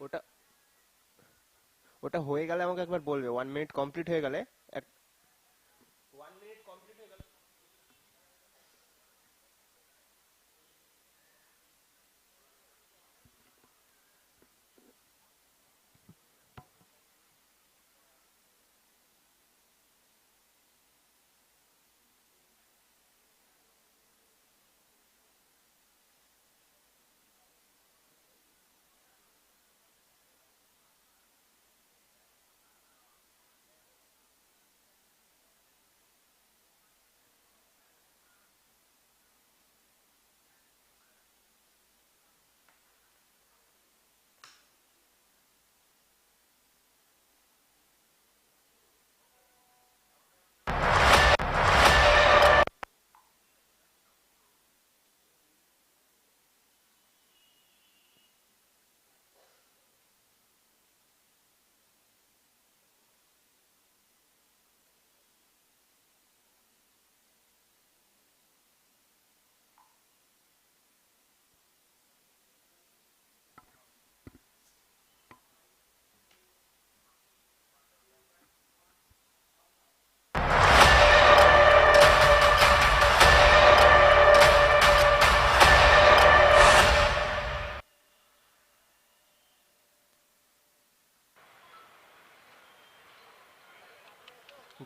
ওটা ওটা হয়ে গেলে আমাকে একবার বলবে 1 মিনিট কমপ্লিট হয়ে গেলে 1 মিনিট কমপ্লিট হয়ে গেলে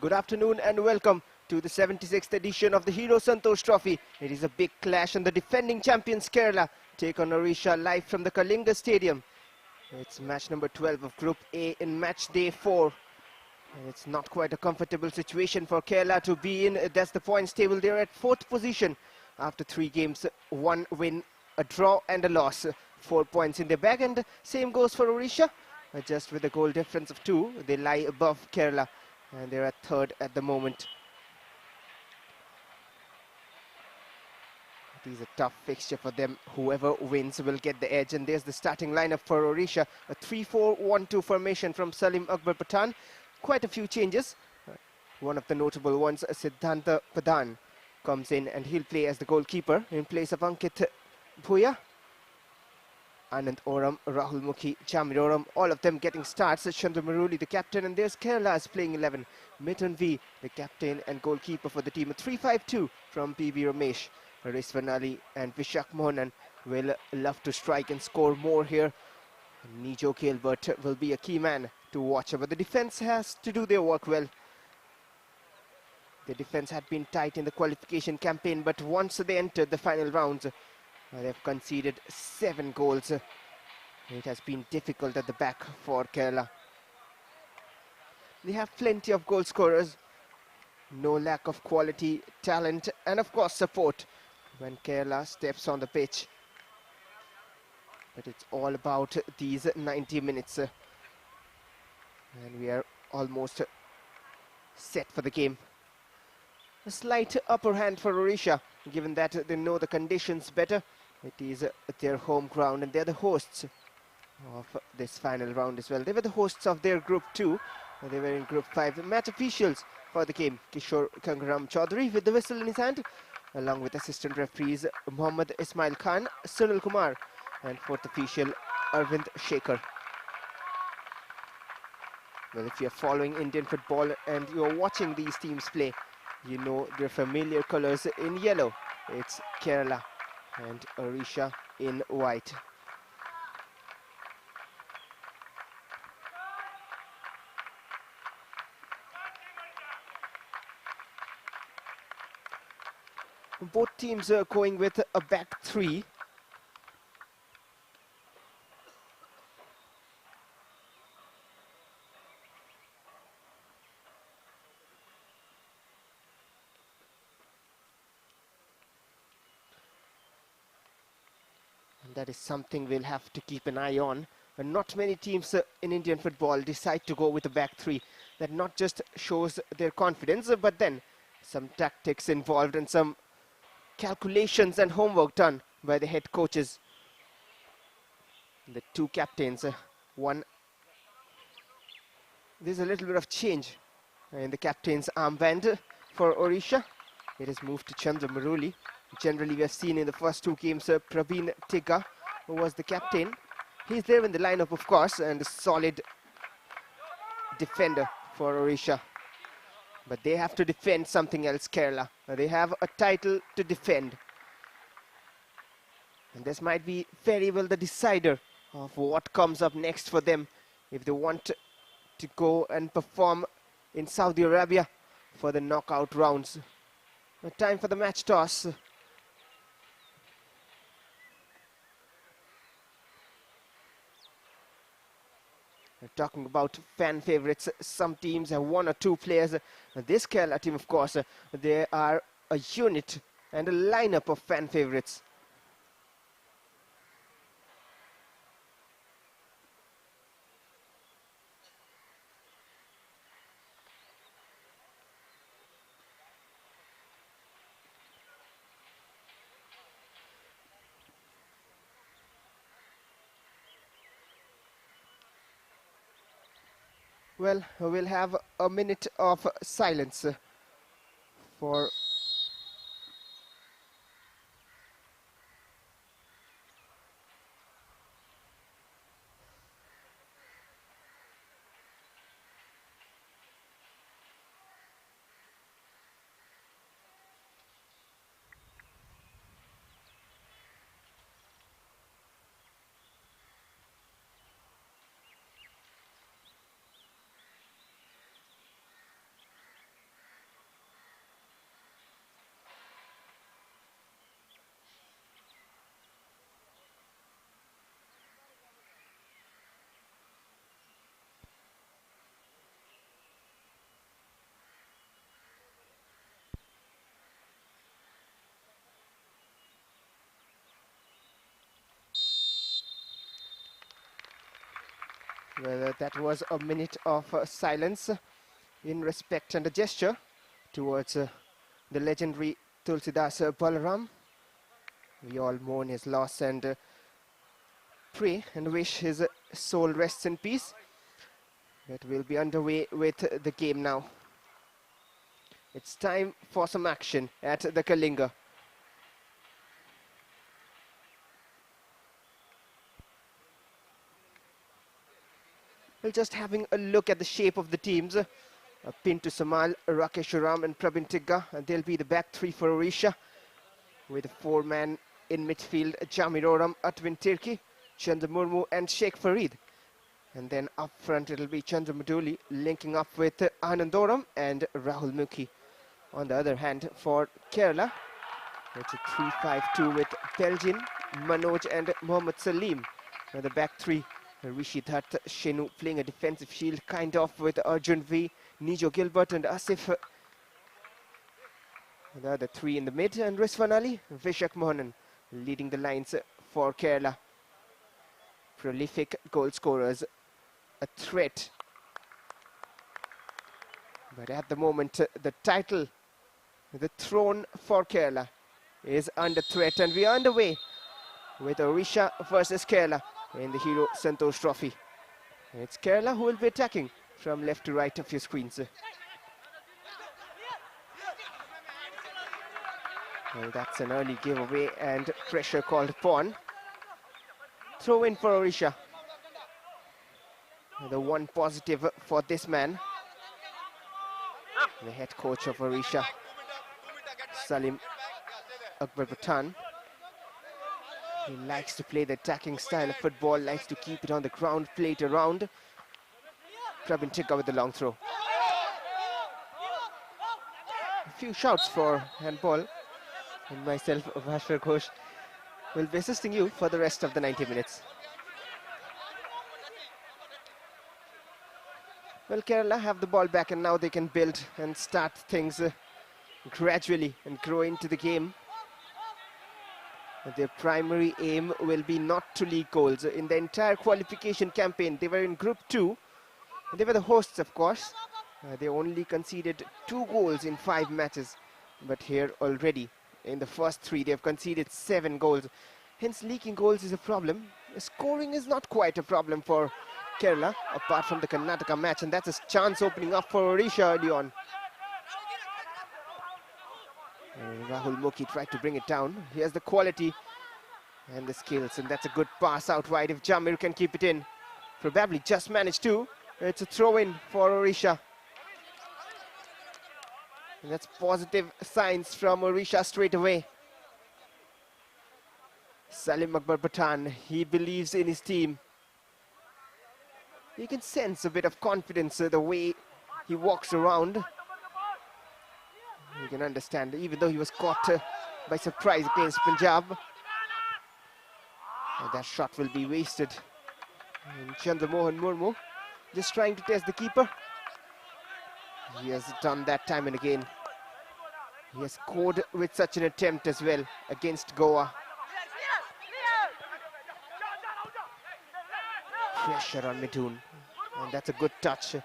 Good afternoon and welcome to the 76th edition of the Hero Santosh Trophy. It is a big clash and the defending champions Kerala take on Odisha live from the Kalinga Stadium. It's match number 12 of Group A in match day 4. And it's not quite a comfortable situation for Kerala to be in. That's the points table. They're at 4th position after 3 games, 1 win, a draw and a loss. 4 points in their bag, and same goes for Odisha. Just with a goal difference of 2, they lie above Kerala. And they're at 3rd at the moment. It is a tough fixture for them. Whoever wins will get the edge. And there's the starting lineup for Odisha. A 3-4-1-2 formation from Salim Akbar Pathan. Quite a few changes. One of the notable ones, Siddhanta Pradhan, comes in and he'll play as the goalkeeper in place of Ankit Bhuya. Anand Oram, Rahul Mukhi, Chamir Oram, all of them getting starts. Chandra Maruli, the captain, and there's Kerala's playing 11. Mithun V, the captain and goalkeeper for the team. A 3-5-2 from PB Ramesh. Rizwan Ali and Vishak Mohanan will love to strike and score more here. Nijo Gilbert will be a key man to watch, but the defense has to do their work well. The defense had been tight in the qualification campaign, but once they entered the final rounds, they've conceded 7 goals. It has been difficult at the back for Kerala. They have plenty of goal scorers. No lack of quality, talent, and of course support when Kerala steps on the pitch. But it's all about these 90 minutes. And we are almost set for the game. A slight upper hand for Odisha, given that they know the conditions better. It is their home ground and they're the hosts of this final round as well. They were the hosts of their group 2. They were in group 5. The match officials for the game, Kishore Kangaram Chaudhary with the whistle in his hand, along with assistant referees Muhammad Ismail Khan, Sunil Kumar, and fourth official Arvind Shekhar. Well, if you're following Indian football and you're watching these teams play, you know their familiar colors in yellow. It's Kerala and Odisha in white. Both teams are going with a back 3. That is something we'll have to keep an eye on. And not many teams in Indian football decide to go with a back 3. That not just shows their confidence, but then some tactics involved and some calculations and homework done by the head coaches. The 2 captains, there's a little bit of change in the captain's armband for Odisha. It has moved to Chandra Maruli. Generally, we have seen in the first 2 games Praveen Tigga, who was the captain, He's there in the lineup, of course, and a solid defender for Odisha. But they have to defend something else, Kerala. They have a title to defend. And this might be very well the decider of what comes up next for them if they want to go and perform in Saudi Arabia for the knockout rounds. Time for the match toss. We're talking about fan favorites. Some teams have one or two players. This Kerala team, of course, they are a unit and a lineup of fan favorites. Well, we'll have a minute of silence for well, that was a minute of silence in respect and a gesture towards the legendary Tulsidas Balaram. We all mourn his loss and pray and wish his soul rests in peace. But we'll be underway with the game now. It's time for some action at the Kalinga. Well, just having a look at the shape of the teams. Pintu Samal, Rakesharam and Prabin Tigga. And they'll be the back three for Odisha. With a four-man in midfield, Jamiroram, Atwin Tirki, Chandra Murmu and Sheikh Farid. And then up front it'll be Chandra Maduli linking up with Anandoram and Rahul Mukhi. On the other hand, for Kerala, it's a 3-5-2 with Belgin, Manoj and Mohammad Salim. And the back three, Rishi Dhatt, Shenu playing a defensive shield kind of with Arjun V, Nijo Gilbert and Asif. The other three in the mid, and Rizwan Ali, Vishak Mohanan leading the lines for Kerala. Prolific goal scorers, a threat. But at the moment, the title, the throne for Kerala is under threat, and we are underway with Odisha versus Kerala in the Hero Santosh Trophy. And it's Kerala who will be attacking from left to right of your screens. Well, that's an early giveaway and pressure called upon. Throw in for Odisha. The one positive for this man, the head coach of Odisha, Salim Akbar Pathan. He likes to play the attacking style of football, likes to keep it on the ground, play it around. Prabin Tigga with the long throw. A few shouts for handball. And myself, Bhashwar Ghosh, will be assisting you for the rest of the 90 minutes. Well, Kerala have the ball back and now they can build and start things gradually and grow into the game. Their primary aim will be not to leak goals. In the entire qualification campaign, they were in Group 2. They were the hosts, of course. They only conceded 2 goals in 5 matches. But here already, in the first 3, they have conceded 7 goals. Hence, leaking goals is a problem. Scoring is not quite a problem for Kerala, apart from the Karnataka match. And that's a chance opening up for Odisha early on. Rahul Mukhi tried to bring it down. Here's the quality And the skills, and that's a good pass out wide if Jamir can keep it in. Probably just managed to. It's a throw-in for Odisha. And that's positive signs from Odisha straight away. Salim Akbar Pathan, he believes in his team. You can sense a bit of confidence the way he walks around. You can understand, even though he was caught by surprise against Punjab. And that shot will be wasted. And Chandramohan Murmu just trying to test the keeper. He has done that time and again. He has scored with such an attempt as well against Goa. Pressure on Midun. And that's a good touch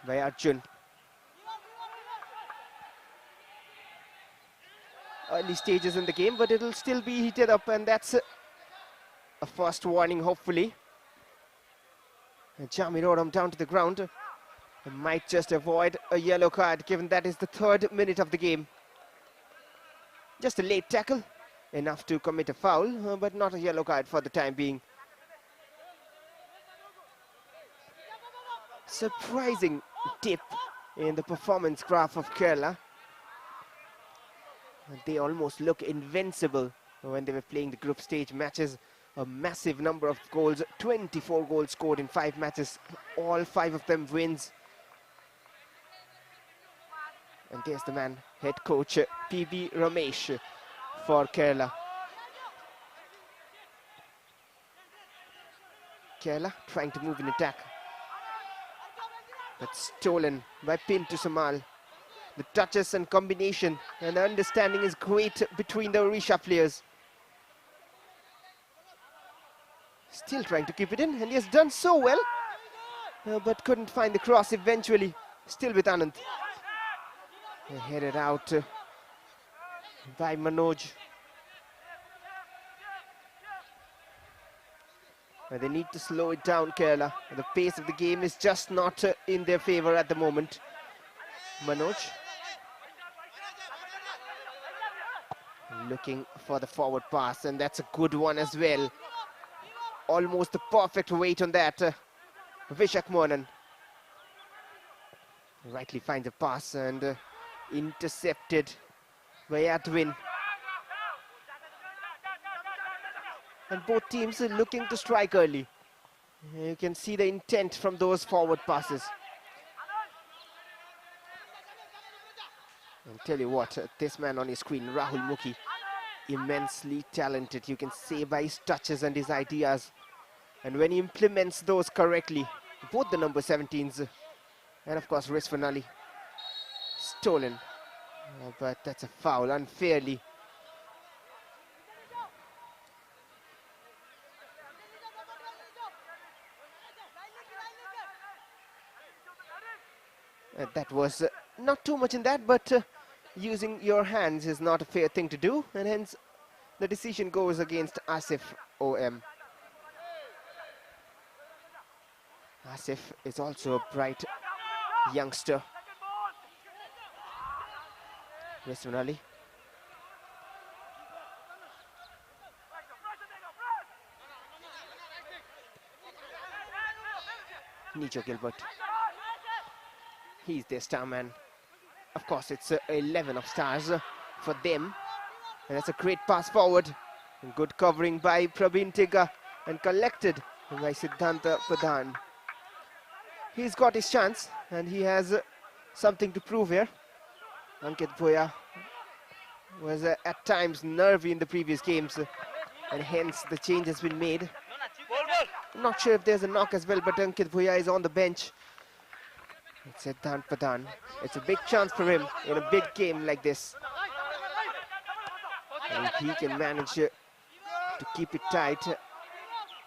by Arjun. Early stages in the game, but it'll still be heated up, and that's a first warning, hopefully. Jamir Odom down to the ground. He might just avoid a yellow card, given that is the 3rd minute of the game. Just a late tackle, enough to commit a foul, but not a yellow card for the time being. Surprising dip in the performance graph of Kerala. They almost look invincible when they were playing the group stage matches. A massive number of goals, 24 goals scored in 5 matches, all 5 of them wins. And there's the man, head coach PB Ramesh for Kerala. Kerala trying to move in attack. But stolen by Pintu Samal. The touches and combination and the understanding is great between the Odisha players. Still trying to keep it in, and he has done so well, but couldn't find the cross eventually. Still with Anand. Headed out by Manoj. They need to slow it down, Kerala. The pace of the game is just not in their favor at the moment. Manoj looking for the forward pass, and that's a good one as well. Almost the perfect weight on that. Vishak Mohan rightly finds a pass and intercepted by Adwin. And both teams are looking to strike early. You can see the intent from those forward passes. And tell you what, this man on your screen, Rahul Mukhi, immensely talented. You can say by his touches and his ideas. And when he implements those correctly, both the number 17s and of course Rizwan Ali, stolen. But that's a foul, unfairly. That was not too much in that, but using your hands is not a fair thing to do, and hence the decision goes against Asif OM. Asif is also a bright youngster. Rizwan Ali. Nicho Gilbert. He's their star man. Of course, it's 11 of stars for them. And that's a great pass forward. And good covering by Praveen Tiga and collected by Siddhanta Pradhan. He's got his chance and he has something to prove here. Ankit Bhoya was at times nervy in the previous games and hence the change has been made. I'm not sure if there's a knock as well, but Ankit Bhoya is on the bench. It's Siddhant Pradhan. It's a big chance for him in a big game like this. And if he can manage to keep it tight,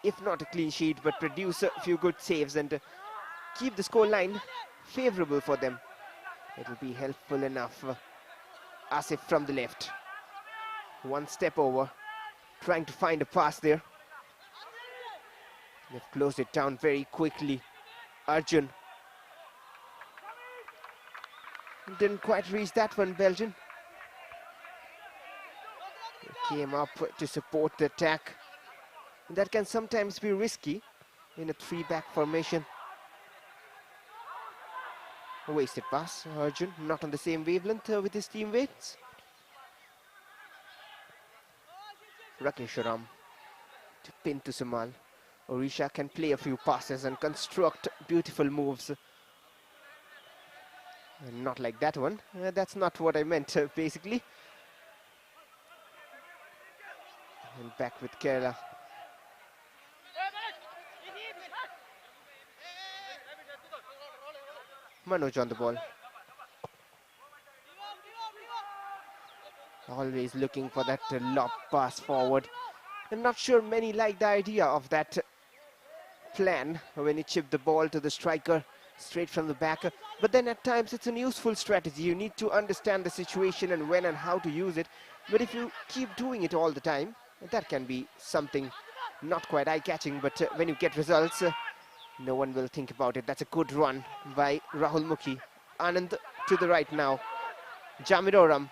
if not a clean sheet, but produce a few good saves and keep the score line favorable for them, it'll be helpful enough. Asif from the left. One step over, trying to find a pass there. They've closed it down very quickly. Arjun. Didn't quite reach that one, Belgian. came up to support the attack. That can sometimes be risky in a three-back formation. A wasted pass. Arjun not on the same wavelength with his teammates. Rakesharam to pin to Sumal. Odisha can play a few passes and construct beautiful moves. Not like that one. That's not what I meant, basically. And back with Kerala. Manoj on the ball. Always looking for that lob pass forward. I'm not sure many like the idea of that plan when you chip the ball to the striker straight from the back. But then at times it's a useful strategy. You need to understand the situation and when and how to use it. But if you keep doing it all the time, that can be something not quite eye-catching. But when you get results, no one will think about it. That's a good run by Rahul Mukhi. Anand to the right now. Jamiroram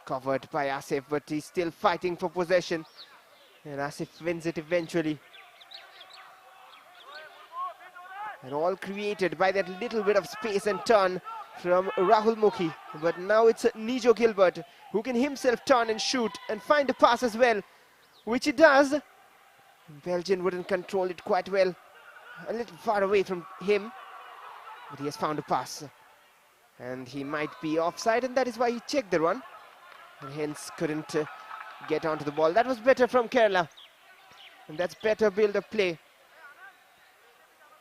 covered by Asif, but he's still fighting for possession. And Asif wins it eventually. And all created by that little bit of space and turn from Rahul Mukhi. But now it's Nijo Gilbert who can himself turn and shoot and find a pass as well, which he does. Belgian wouldn't control it quite well. A little far away from him, but he has found a pass. And he might be offside, and that is why he checked the run. And hence couldn't get onto the ball. That was better from Kerala. And that's better build-up play.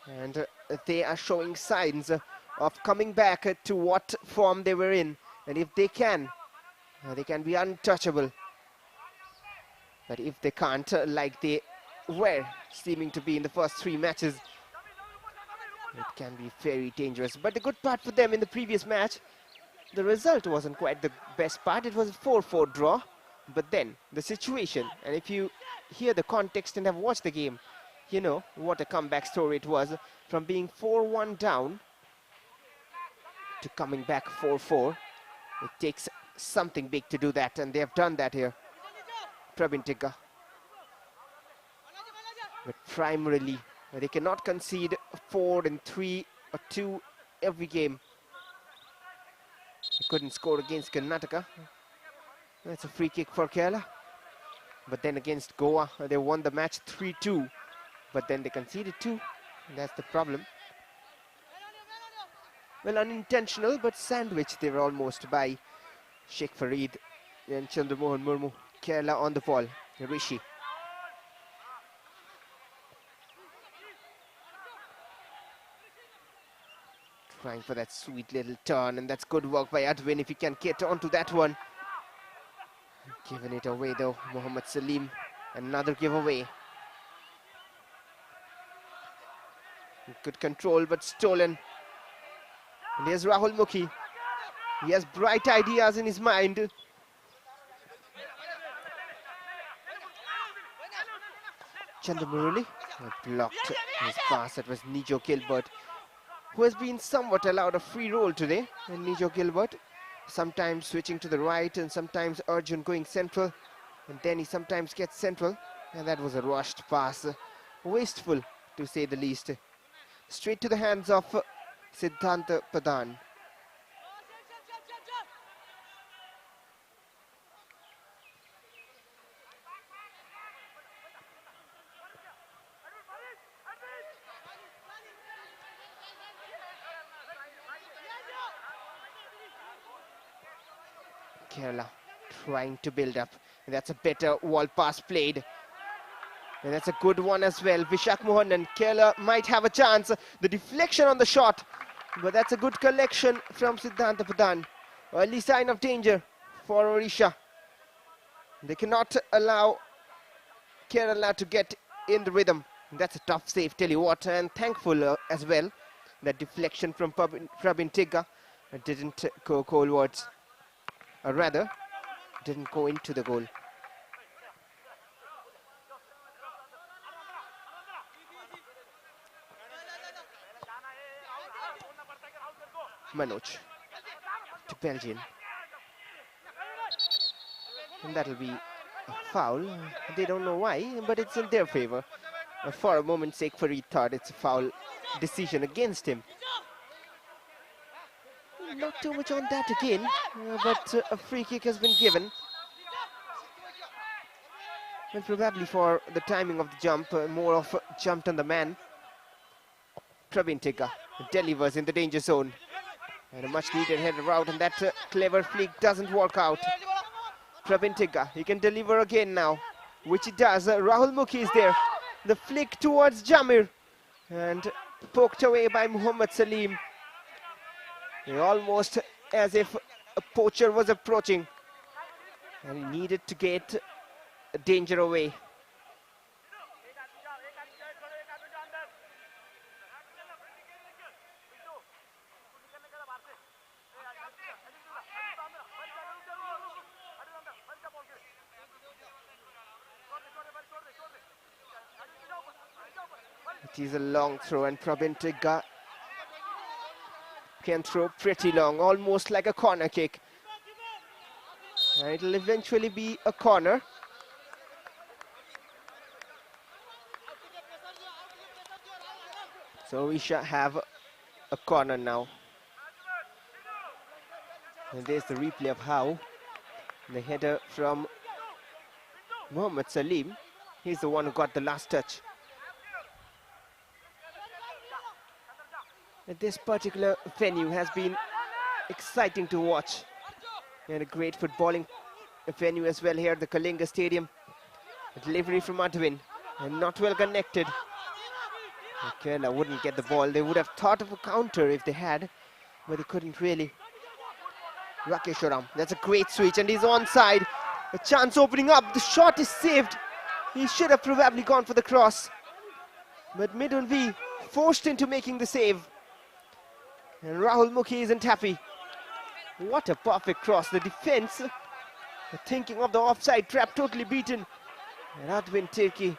And they are showing signs of coming back to what form they were in. And if they can be untouchable. But if they can't, like they were seeming to be in the first three matches, it can be very dangerous. But the good part for them in the previous match, the result wasn't quite the best part. It was a 4-4 draw. But then the situation, and if you hear the context and have watched the game, you know what a comeback story it was. From being 4-1 down to coming back 4-4. It takes something big to do that, and they have done that here. Pravin Tigga. But primarily, they cannot concede 4 and 3 or 2 every game. They couldn't score against Karnataka. That's a free kick for Kerala. But then against Goa, they won the match 3-2. But then they conceded 2. That's the problem. Well, unintentional, but sandwiched they were almost by Sheikh Farid and Chandramohan Murmu. Kerala on the ball. Rishi. Trying for that sweet little turn, and that's good work by Adwin if he can get onto that one. Giving it away though, Mohammad Salim. Another giveaway. Good control, but stolen. And here's Rahul Mukhi. He has bright ideas in his mind. Chandamurali blocked his pass. That was Nijo Gilbert, who has been somewhat allowed a free role today. And Nijo Gilbert, sometimes switching to the right and sometimes Arjun going central. And then he sometimes gets central. And that was a rushed pass. Wasteful, to say the least. Straight to the hands of Siddhanta Pradhan. Kerala trying to build up. And that's a better wall pass played. And that's a good one as well. Vishak Mohan, and Kerala might have a chance. The deflection on the shot. But that's a good collection from Siddhanta Pradhan. Early sign of danger for Odisha. They cannot allow Kerala to get in the rhythm. That's a tough save, tell you what. And thankful as well. That deflection from Pravin Tigga didn't go goalwards. Or rather, didn't go into the goal. Manoj to Belgian. And that'll be a foul. They don't know why, but it's in their favor. For a moment's sake, Farid thought it's a foul decision against him. Not too much on that again, but a free kick has been given. And probably for the timing of the jump, more of a jumped on the man. Praveen Tigga delivers in the danger zone. And a much needed header out, and that clever flick doesn't work out. Praveen Tigga, he can deliver again now, which he does. Rahul Mukhi is there. The flick towards Jamir, and poked away by Muhammad Salim. Almost as if a poacher was approaching, and he needed to get danger away. It is a long throw, and Praveen Tigga can throw pretty long, almost like a corner kick. And it'll eventually be a corner. So we shall have a corner now. And there's the replay of how the header from Muhammad Salim. He's the one who got the last touch. This particular venue has been exciting to watch, and a great footballing venue as well here, the Kalinga Stadium. A delivery from Adwin, and not well connected. Kerala wouldn't get the ball. They would have thought of a counter if they had, but they couldn't really. Rakeswaram, that's a great switch, and he's onside. A chance opening up, the shot is saved. He should have probably gone for the cross, but Mid will be forced into making the save. And Rahul Mukhi isn't happy. What a perfect cross. The defense thinking of the offside trap, totally beaten. And Adwin Tirki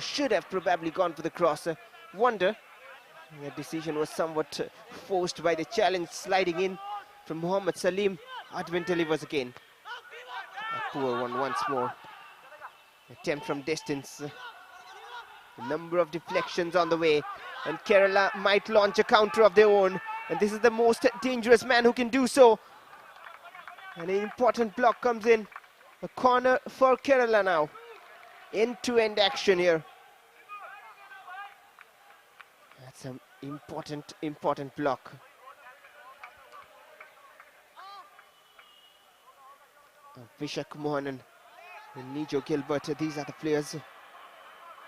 should have probably gone for the cross. Wonder, the decision was somewhat forced by the challenge sliding in from Muhammad Salim. Adwin delivers again. A poor one once more. Attempt from distance. A number of deflections on the way, and Kerala might launch a counter of their own. And this is the most dangerous man who can do so. And an important block comes in. A corner for Kerala now. End-to-end action here. That's an important block. Vishak Mohanan and Nijo Gilbert, these are the players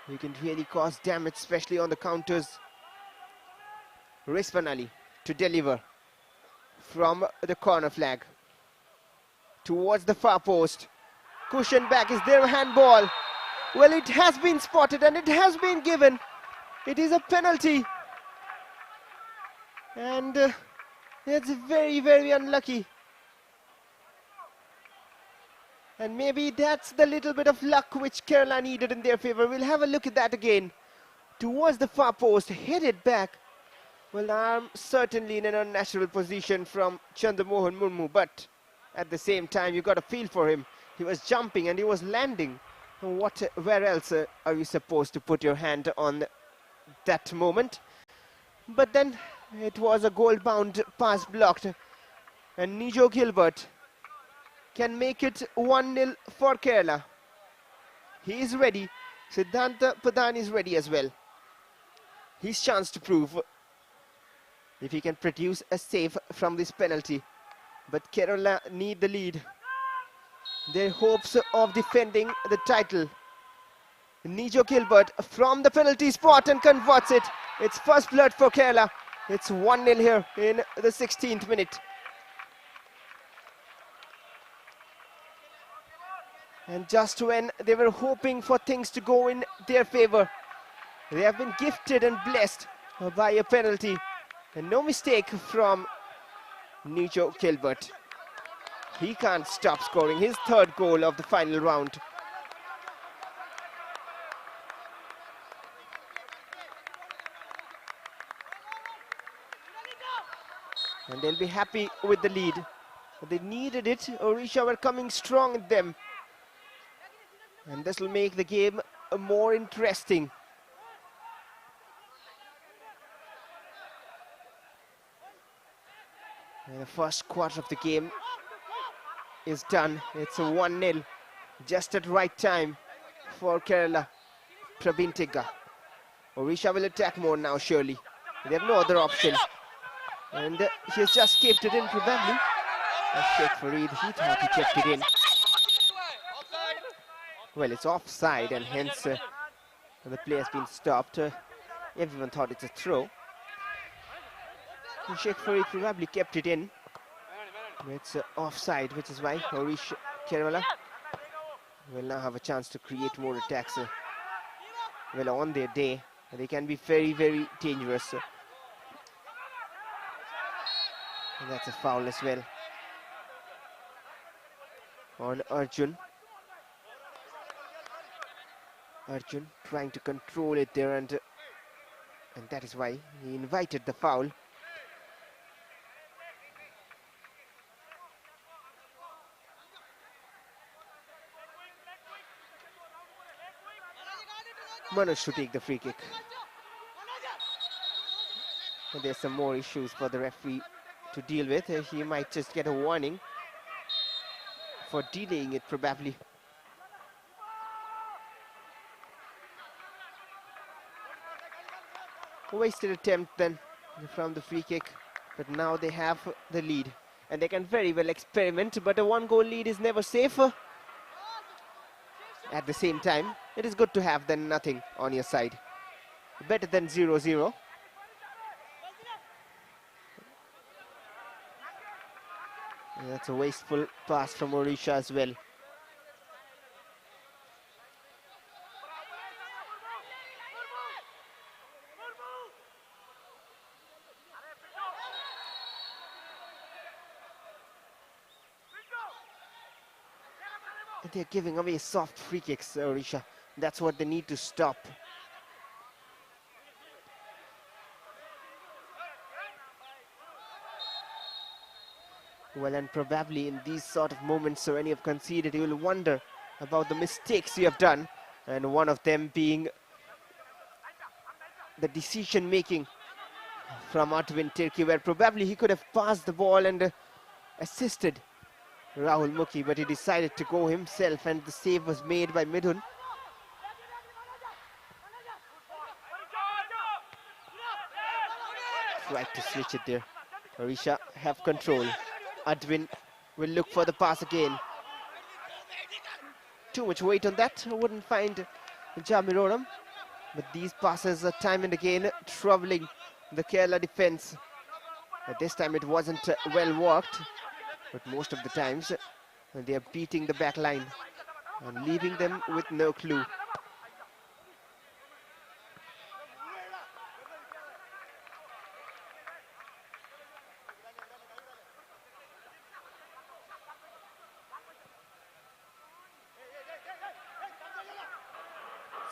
who can really cause damage, especially on the counters. Rizwan Ali to deliver from the corner flag towards the far post. Cushion back, is there a handball? Well, it has been spotted and it has been given. It is a penalty, and it's very, very unlucky. And maybe that's the little bit of luck which Kerala needed in their favor. We'll have a look at that again. Towards the far post, headed back. Well, arm certainly in an unnatural position from Chandramohan Murmu, but at the same time, you got a feel for him. He was jumping and he was landing. Where else are you supposed to put your hand on that moment? But then it was a goal-bound pass blocked, and Nijo Gilbert can make it 1-0 for Kerala. He is ready. Siddhanta Pradhan is ready as well. His chance to prove if he can produce a save from this penalty. But Kerala need the lead. Their hopes of defending the title. Nijo Gilbert from the penalty spot and converts it. It's first blood for Kerala. It's 1-0 here in the 16th minute. And just when they were hoping for things to go in their favor, they have been gifted and blessed by a penalty. And no mistake from Nijo Gilbert. He can't stop scoring his third goal of the final round. And they'll be happy with the lead. They needed it. Odisha were coming strong at them. And this will make the game more interesting. And the first quarter of the game is done. It's a 1-0, just at right time for Kerala. Praveen Tigga. Odisha will attack more now, surely. They have no other option. And he has just kept it in, probably. Sheikh Farid, he thought he kept it in. Well, it's offside, and hence the play has been stopped. Everyone thought it's a throw. And Sheikh Farid probably kept it in. It's offside, which is why Odisha Kerala will now have a chance to create more attacks. Well, on their day, they can be very, very dangerous. And that's a foul as well on Arjun. Arjun trying to control it there, and that is why he invited the foul. Manoj to take the free kick. And there's some more issues for the referee to deal with. He might just get a warning for delaying it, probably. Wasted attempt then from the free kick, but now they have the lead and they can very well experiment, but a one-goal lead is never safe. At the same time, it is good to have then nothing on your side. Better than 0-0. That's a wasteful pass from Odisha as well. They're giving away soft free kicks, Odisha. That's what they need to stop. Well, and probably in these sort of moments, when you have conceded, you will wonder about the mistakes you have done. And one of them being the decision-making from Advin Tirki, where probably he could have passed the ball and assisted Rahul Mukhi, but he decided to go himself, and the save was made by Midhun. Tried to switch it there. Odisha have control. Advin will look for the pass again. Too much weight on that. I wouldn't find Jamiroram. But these passes are time and again troubling the Kerala defense. At this time it wasn't well worked, but most of the times they are beating the back line and leaving them with no clue.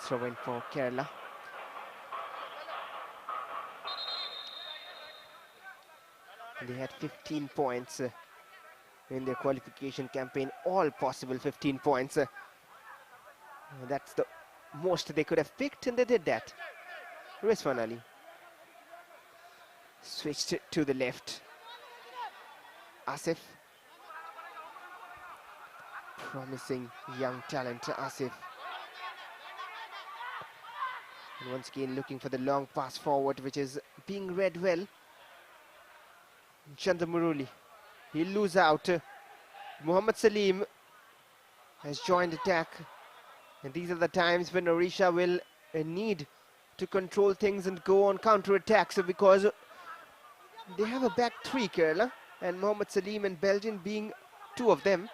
Throw in for Kerala. They had 15 points in their qualification campaign, all possible 15 points. That's the most they could have picked, and they did that. Rizwan Ali switched to the left. Asif, promising young talent, Asif. And once again looking for the long pass forward, which is being read well. Chandra Muruli, he'll lose out. Muhammad Salim has joined attack, and these are the times when Odisha will need to control things and go on counter attacks, because they have a back three, Kerala, and Muhammad Salim and Belgian being two of them,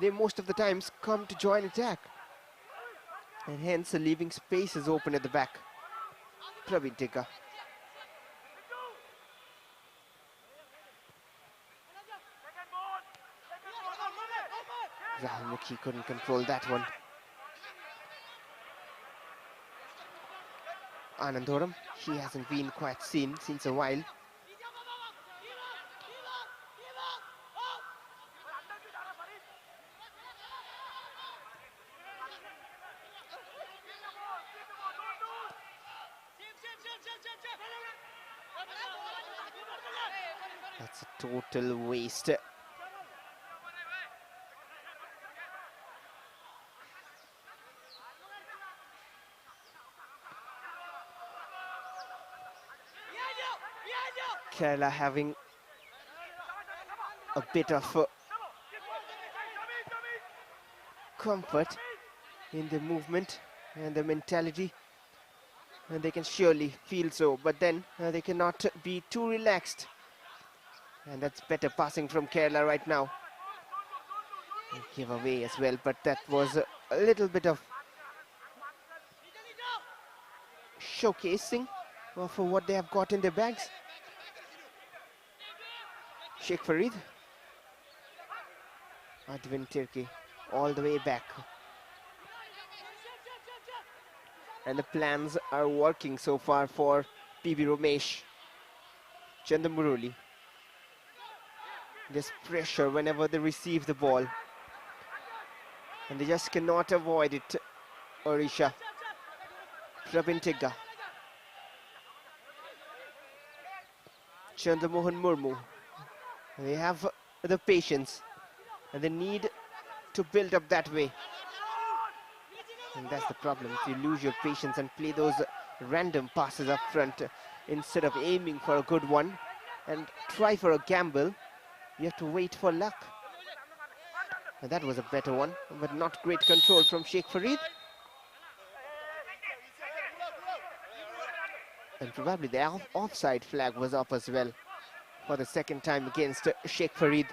they most of the times come to join attack, and hence leaving spaces open at the back. Praveen Tigga. Rahul Mukhi couldn't control that one. Anandoram, he hasn't been quite seen since a while. That's a total waste. Kerala having a bit of comfort in the movement and the mentality, and they can surely feel so, but then they cannot be too relaxed, and that's better passing from Kerala right now. Give away as well, but that was a little bit of showcasing of what they have got in their bags. Sheikh Farid, Advin Tirki, all the way back. And the plans are working so far for PB Romesh. Chandamuruli. There's pressure whenever they receive the ball. And they just cannot avoid it, Odisha. Prabin Tigga. Chandramohan Murmu. They have the patience and they need to build up that way. And that's the problem. If you lose your patience and play those random passes up front instead of aiming for a good one and try for a gamble, you have to wait for luck. And that was a better one, but not great control from Sheikh Farid. And probably the offside flag was up as well for the second time against Sheikh Farid.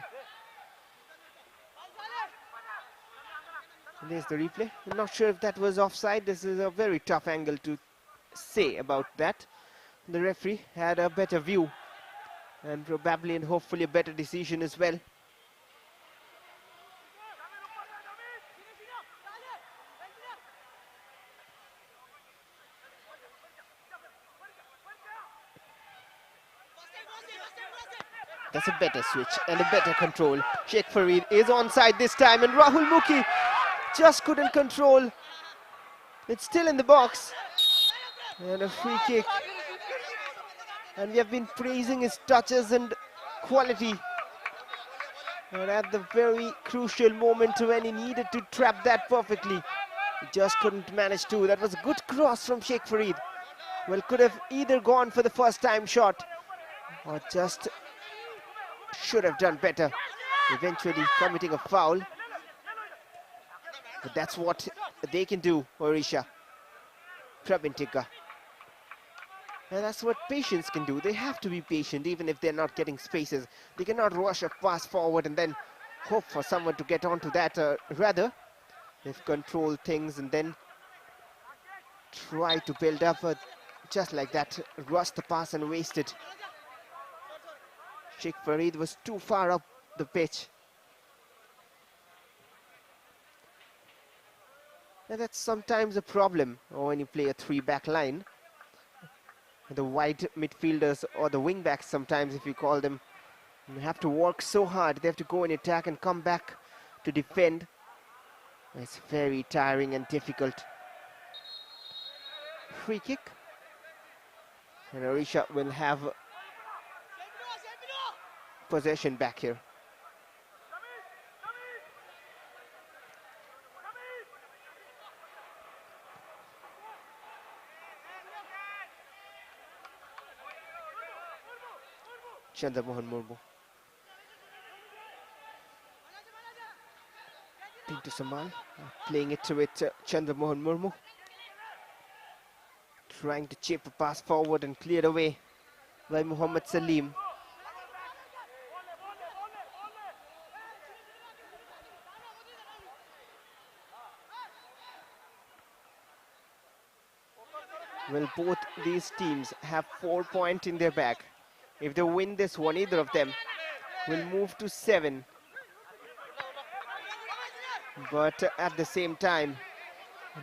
And there's the replay. I'm not sure if that was offside. This is a very tough angle to say about that. The referee had a better view and probably and hopefully a better decision as well. That's a better switch and a better control. Sheikh Farid is onside this time and Rahul Mukhi just couldn't control. It's still in the box. And a free kick. And we have been praising his touches and quality. And at the very crucial moment when he needed to trap that perfectly, he just couldn't manage to. That was a good cross from Sheikh Farid. Well, could have either gone for the first time shot or just should have done better, eventually committing a foul. But that's what they can do, Odisha. Prabin Tigga. And that's what patience can do. They have to be patient even if they're not getting spaces. They cannot rush a pass forward and then hope for someone to get onto that. Rather, they've controlled things and then try to build up just like that. Rush the pass and waste it. Sheikh Farid was too far up the pitch. And that's sometimes a problem when you play a three-back line. The wide midfielders or the wing-backs sometimes, if you call them, have to work so hard. They have to go in attack and come back to defend. It's very tiring and difficult. Free kick. And Odisha will have possession back here. Chandramohan Murmu. Pintu Samal playing it with Chandramohan Murmu. Trying to chip a pass forward and cleared away by Muhammad Salim. Well, both these teams have 4 points in their bag. If they win this one, either of them will move to 7. But at the same time,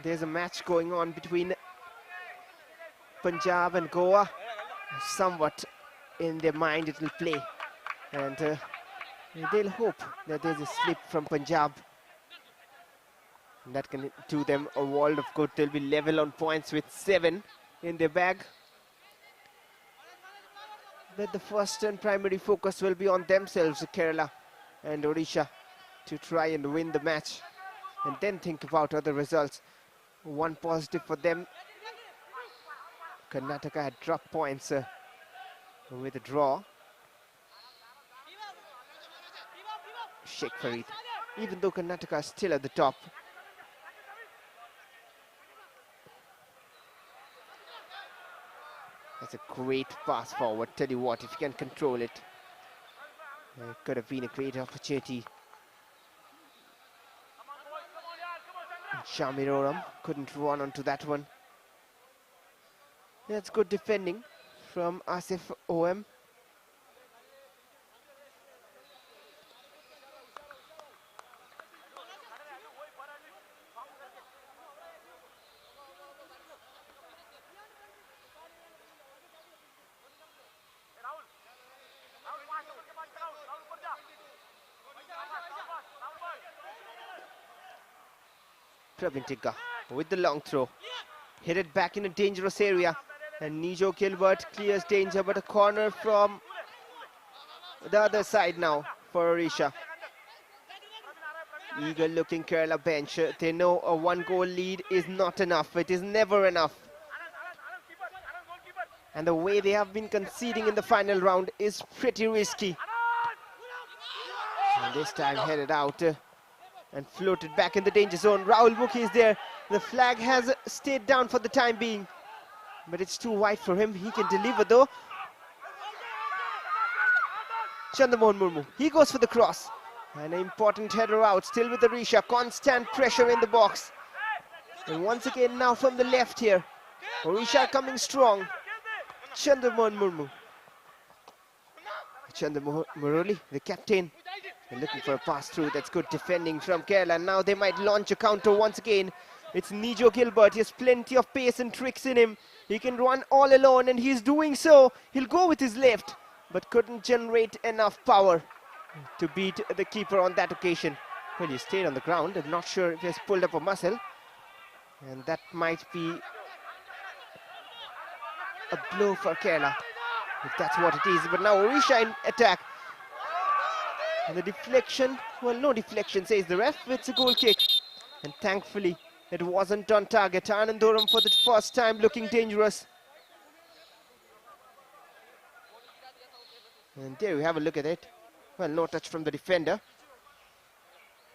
there's a match going on between Punjab and Goa. Somewhat in their mind it will play. And they'll hope that there's a slip from Punjab. And that can do them a world of good. They'll be level on points with 7 in their bag. But the first and primary focus will be on themselves, Kerala and Odisha, to try and win the match and then think about other results. One positive for them, Karnataka had dropped points with a draw. Sheikh Farid, even though Karnataka is still at the top. That's a great pass forward. Tell you what, if you can control it, it could have been a great opportunity. Shamiroram couldn't run onto that one. That's good defending from Asif OM. Pravin Tigga with the long throw. Hit it back in a dangerous area. And Nijo Gilbert clears danger, but a corner from the other side now for Odisha. Eager looking Kerala bench. They know a one-goal lead is not enough. It is never enough. And the way they have been conceding in the final round is pretty risky. And this time headed out and floated back in the danger zone. Rahul Mukhi is there. The flag has stayed down for the time being, but it's too wide for him. He can deliver though. Chandramohan Murmu, he goes for the cross. An important header out, still with Odisha. Constant pressure in the box. And once again now from the left here. Odisha coming strong. Chandramohan Murmu. Chandramohan Murali, the captain. They're looking for a pass through. That's good defending from Kerala. Now they might launch a counter once again. It's Nijo Gilbert. He has plenty of pace and tricks in him. He can run all alone, and he's doing so. He'll go with his left, but couldn't generate enough power to beat the keeper on that occasion. Well, he stayed on the ground. I'm not sure if he has pulled up a muscle, and that might be a blow for Kerala, if that's what it is. But now Odisha in attack. And the deflection, well, no deflection, says the ref. It's a goal kick. And thankfully, it wasn't on target. Anandoram for the first time looking dangerous. And there we have a look at it. Well, no touch from the defender,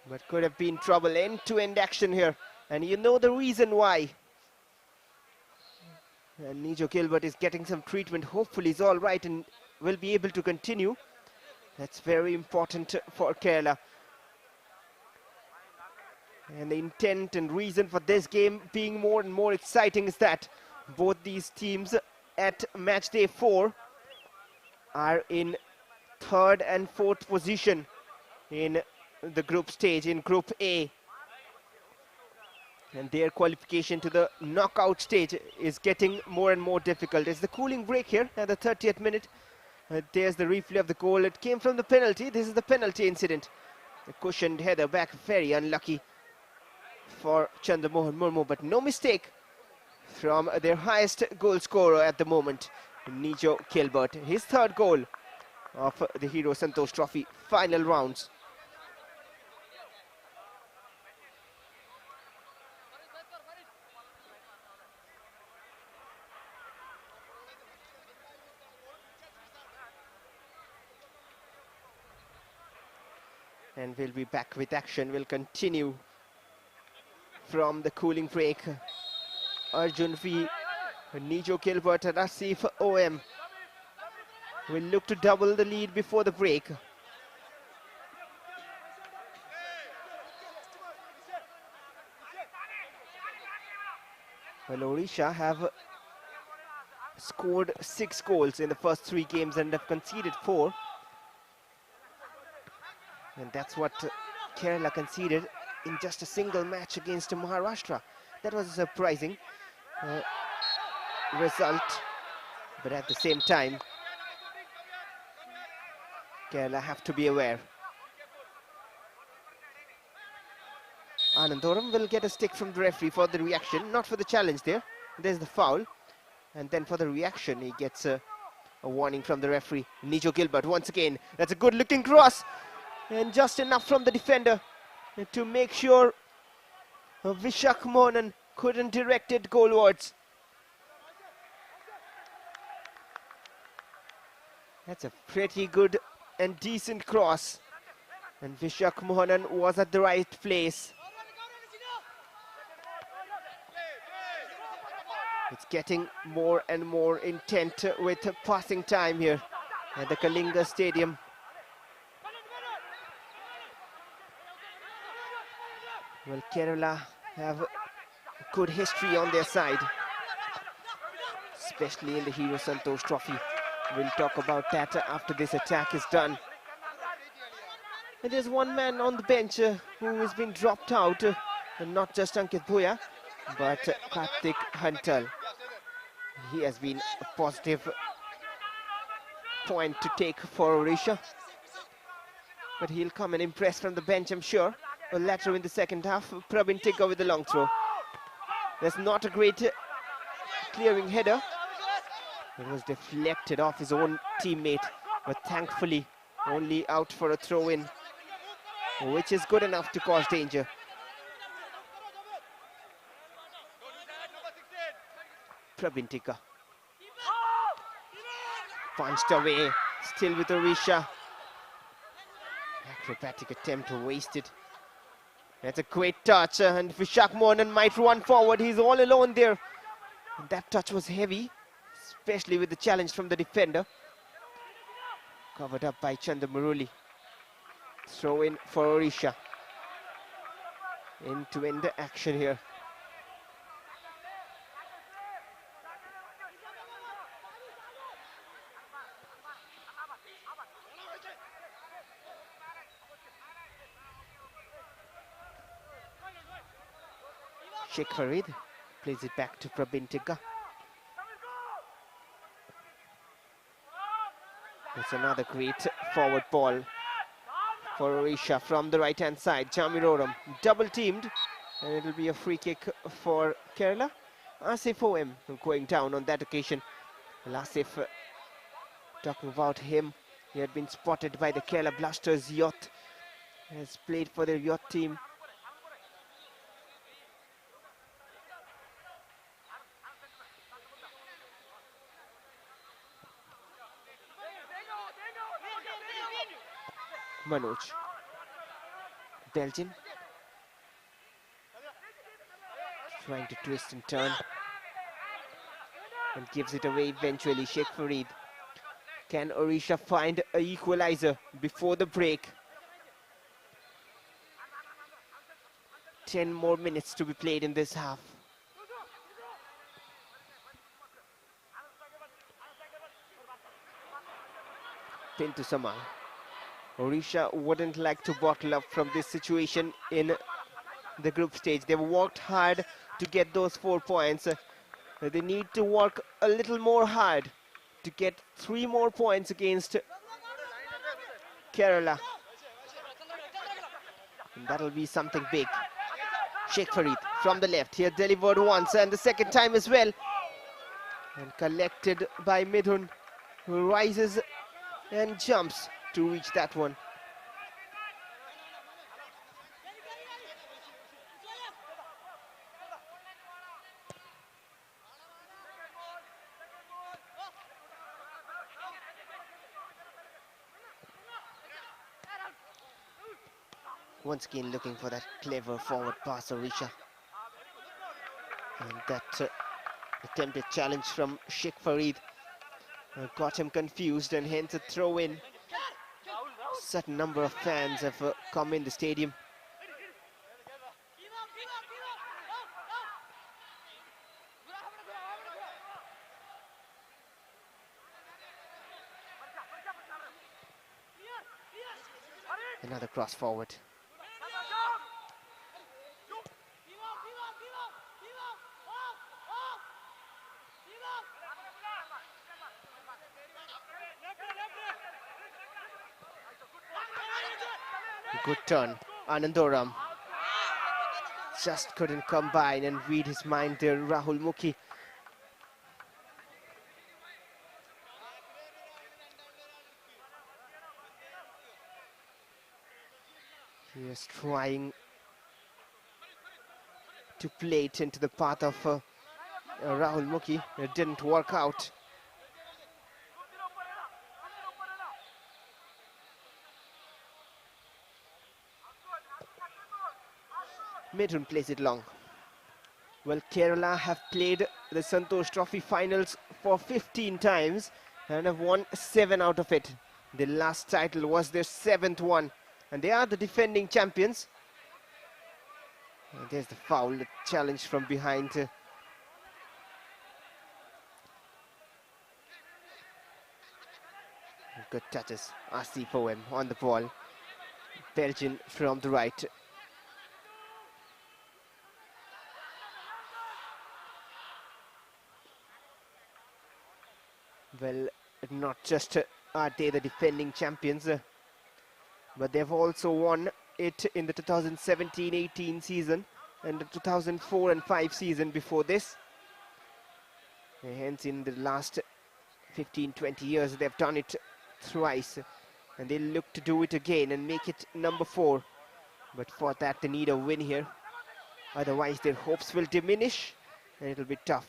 but could have been trouble. End-to-end action here. And you know the reason why. And Nijo Gilbert is getting some treatment. Hopefully he's all right and will be able to continue. That's very important for Kerala. And the intent and reason for this game being more and more exciting is that both these teams at match day 4 are in 3rd and 4th position in the group stage, in Group A. And their qualification to the knockout stage is getting more and more difficult. It's the cooling break here at the 30th minute. There's the replay of the goal. It came from the penalty. This is the penalty incident. A cushioned header back, very unlucky for Chandramohan Murmu, but no mistake from their highest goal scorer at the moment, Nijo Gilbert. His 3rd goal of the Hero Santosh Trophy final rounds. And we'll be back with action. We'll continue from the cooling break. Arjun V, Nijo Gilbert and Asif OM will look to double the lead before the break. Well, Odisha have scored 6 goals in the first 3 games and have conceded 4. And that's what Kerala conceded in just a single match against Maharashtra. That was a surprising result. But at the same time, Kerala have to be aware. Anandoram will get a stick from the referee for the reaction, not for the challenge there. There's the foul. And then for the reaction, he gets a A warning from the referee, Nijo Gilbert once again. That's a good looking cross, and just enough from the defender to make sure Vishak Mohanan couldn't direct it goalwards. That's a pretty good and decent cross, and Vishak Mohanan was at the right place. It's getting more and more intent with passing time here at the Kalinga Stadium. Well, Kerala have good history on their side, especially in the Hero Santosh Trophy. We'll talk about that after this attack is done. And there's one man on the bench who has been dropped out, and not just Ankit Bhuya, but Karthik Hantal. He has been a positive point to take for Odisha, but he'll come and impress from the bench, I'm sure. Well, later in the second half, Pravin Tigga with the long throw. That's not a great clearing header. It was deflected off his own teammate, but thankfully only out for a throw-in, which is good enough to cause danger. Pravin Tigga. Punched away, still with Odisha. Acrobatic attempt wasted. That's a great touch, and Vishak Mohanan might run forward. He's all alone there. And that touch was heavy, especially with the challenge from the defender. Covered up by Chandra Murali. Throw in for Odisha. End-to-end action here. Sheikh Farid plays it back to Pravin Tigga. That's another great forward ball for Odisha from the right hand side. Jamiroram double teamed, and it'll be a free kick for Kerala. Asif OM going down on that occasion. Asif, talking about him, he had been spotted by the Kerala Blasters youth, has played for their youth team. Manoj, Belgian, trying to twist and turn, and gives it away eventually. Sheikh Farid. Can Odisha find an equalizer before the break? 10 more minutes to be played in this half. Pintu Samal. Odisha wouldn't like to bottle up from this situation in the group stage. They've worked hard to get those 4 points. They need to work a little more hard to get 3 more points against Kerala. And that'll be something big. Sheikh Farid from the left. He had delivered once and the second time as well. And collected by Midhun, who rises and jumps to reach that one. Once again looking for that clever forward pass, Odisha. And that attempted challenge from Sheikh Farid got him confused, and hence a throw in. Certain number of fans have come in the stadium. Another cross forward. Good turn, Anandoram. Just couldn't combine and read his mind there, Rahul Mukhi. He is trying to play it into the path of Rahul Mukhi. It didn't work out. Midrun plays it long. Well, Kerala have played the Santosh Trophy finals for 15 times and have won 7 out of it. The last title was their 7th one, and they are the defending champions. And there's the foul, the challenge from behind. Good touches. RC Poem on the ball. Belgian from the right. Well, not just are they the defending champions, but they've also won it in the 2017-18 season and the 2004 and 5 season before this. And hence, in the last 15-20 years, they've done it thrice, and they look to do it again and make it number 4. But for that, they need a win here. Otherwise, their hopes will diminish, and it'll be tough.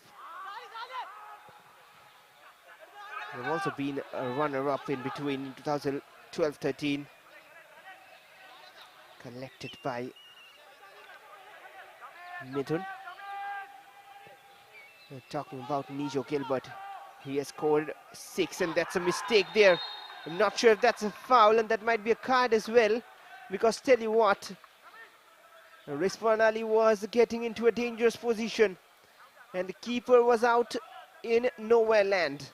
They've also been a runner-up in between in 2012-13, collected by Midrun. We're talking about Nijo Gilbert. He has scored 6, and that's a mistake there. I'm not sure if that's a foul, and that might be a card as well, because tell you what, Rizwan Ali was getting into a dangerous position, and the keeper was out in nowhere land.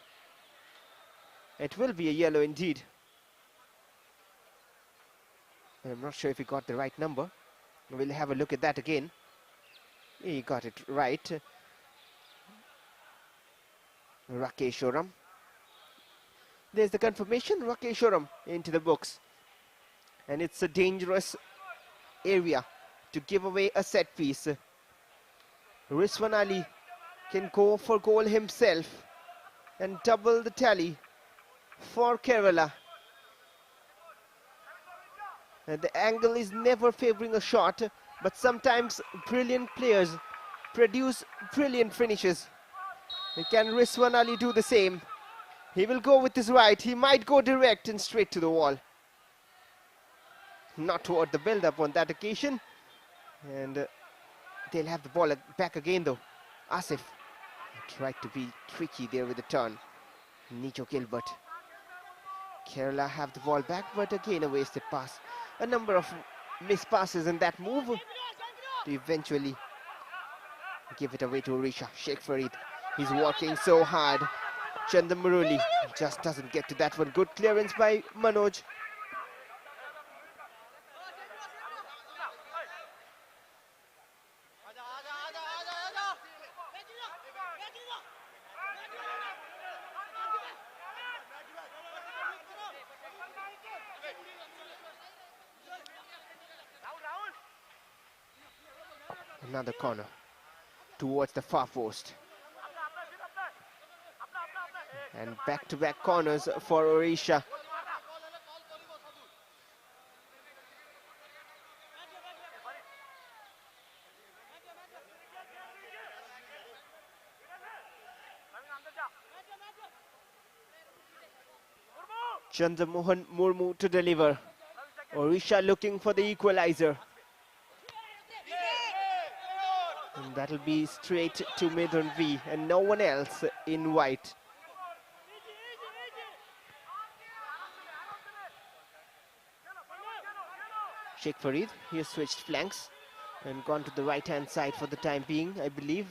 It will be a yellow indeed. I'm not sure if he got the right number. We'll have a look at that again. He got it right. Rakeswaram. There's the confirmation, Rakeswaram into the books. And it's a dangerous area to give away a set piece. Rizwan Ali can go for goal himself and double the tally for Kerala. And the angle is never favoring a shot, but sometimes brilliant players produce brilliant finishes. And can Rizwan Ali do the same? He will go with his right. He might go direct and straight to the wall. Not toward the build-up on that occasion. And they'll have the ball back again though. Asif tried to be tricky there with the turn. Nijo Gilbert. Kerala have the ball back, but again a wasted pass. A number of missed passes in that move to eventually give it away to Odisha. Sheikh Farid, he's working so hard. Chandan Murali just doesn't get to that one. Good clearance by Manoj. Another corner towards the far post. And back-to-back corners for Odisha. Chandramohan Murmu to deliver. Odisha looking for the equalizer. And that'll be straight to Midrun V and no one else in white. Sheikh Farid, he has switched flanks and gone to the right-hand side for the time being, I believe.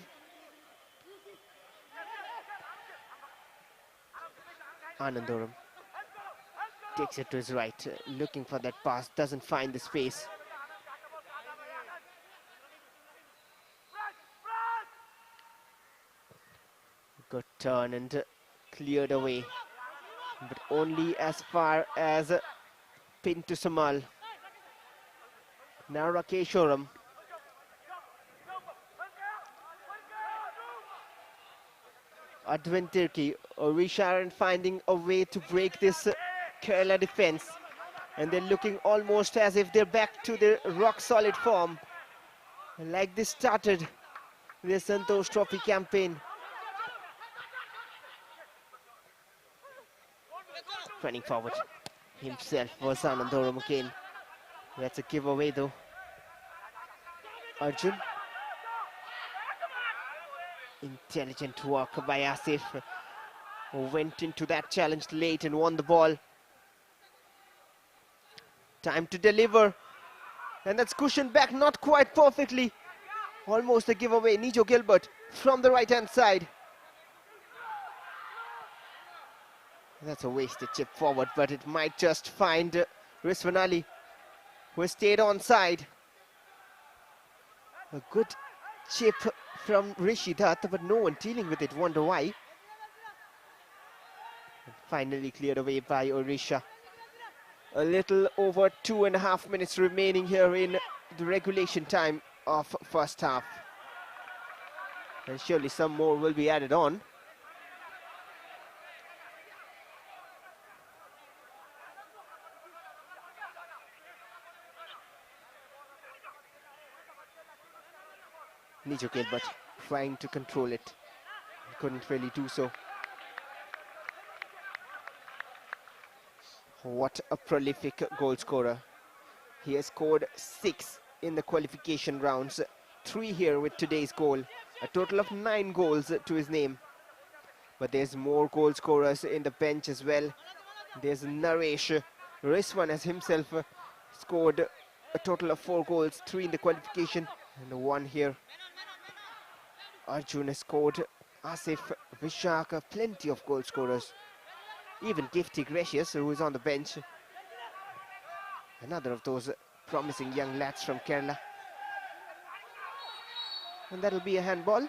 Anandoram takes it to his right, looking for that pass, doesn't find the space. Good turn and cleared away, but only as far as Pintu Samal. Now Rakeswaram. Advent Tirki, Odisha aren't finding a way to break this Kerala defense. And they're looking almost as if they're back to their rock-solid form, like they started their Santosh Trophy campaign. Running forward himself was Anandoram again. That's a giveaway though. Arjun. Intelligent work by Asif, who went into that challenge late and won the ball. Time to deliver. And that's cushioned back not quite perfectly. Almost a giveaway. Nijo Gilbert from the right-hand side. That's a wasted chip forward, but it might just find Rizwan Ali, who stayed on side. A good chip from Rishi Dutt, but no one dealing with it. Wonder why. And finally cleared away by Odisha. A little over 2.5 minutes remaining here in the regulation time of first half. And surely some more will be added on. Nijo Gilbert trying to control it. Couldn't really do so. What a prolific goal scorer. He has scored 6 in the qualification rounds, 3 here with today's goal. A total of 9 goals to his name. But there's more goal scorers in the bench as well. There's Naresh. Rizwan has himself scored a total of 4 goals, 3 in the qualification and 1 here. Arjun has scored, Asif, Vishaka, plenty of goal scorers. Even Gifty Gracious, who is on the bench. Another of those promising young lads from Kerala. And that'll be a handball.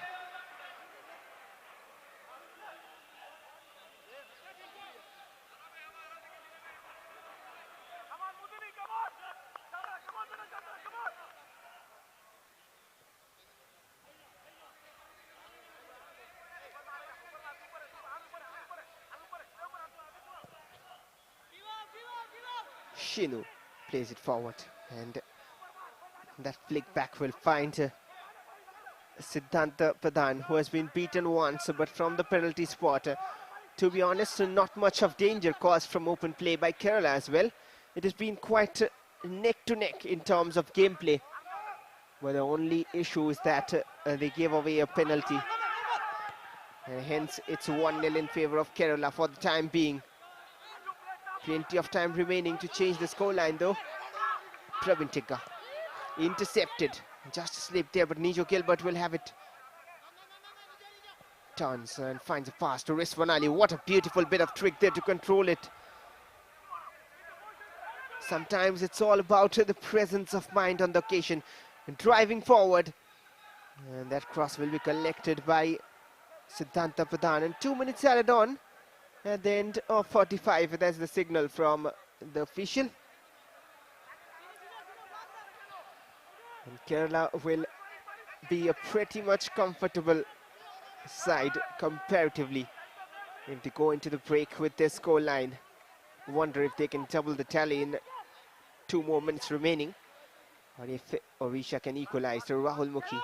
Shinu plays it forward, and that flick back will find Siddhanta Pradhan, who has been beaten once, but from the penalty spot. To be honest, not much of danger caused from open play by Kerala as well. It has been quite neck to neck in terms of gameplay. But the only issue is that they gave away a penalty. And hence it's 1-0 in favour of Kerala for the time being. Plenty of time remaining to change the scoreline though. Pravin Tigga intercepted. Just a slip there, but Nijo Gilbert will have it. Turns and finds a pass to Rizwan Ali. What a beautiful bit of trick there to control it. Sometimes it's all about the presence of mind on the occasion. Driving forward. And that cross will be collected by Siddhanta Pradhan. And 2 minutes added on. At the end of 45, that's the signal from the official. And Kerala will be a pretty much comfortable side comparatively if they go into the break with their score line. Wonder if they can double the tally in 2 more minutes remaining, or if Odisha can equalize to Rahul Mukhi.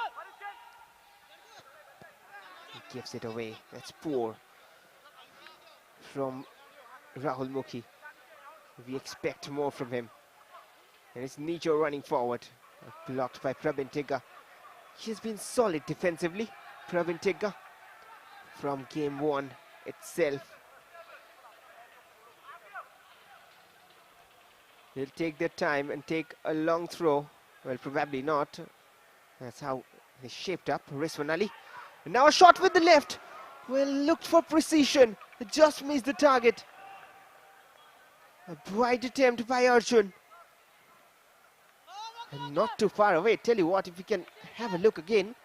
He gives it away. That's poor from Rahul Mukhi. We expect more from him. And it's Nijo running forward, blocked by Pravin Tigga. He's been solid defensively, Pravin Tigga, from game 1 itself. They'll take their time and take a long throw. Well, probably not. That's how they shaped up. Rizwan Ali. And now a shot with the left. Well, looked for precision. It just missed the target. A bright attempt by Arjun. And not too far away. Tell you what, if you can have a look again.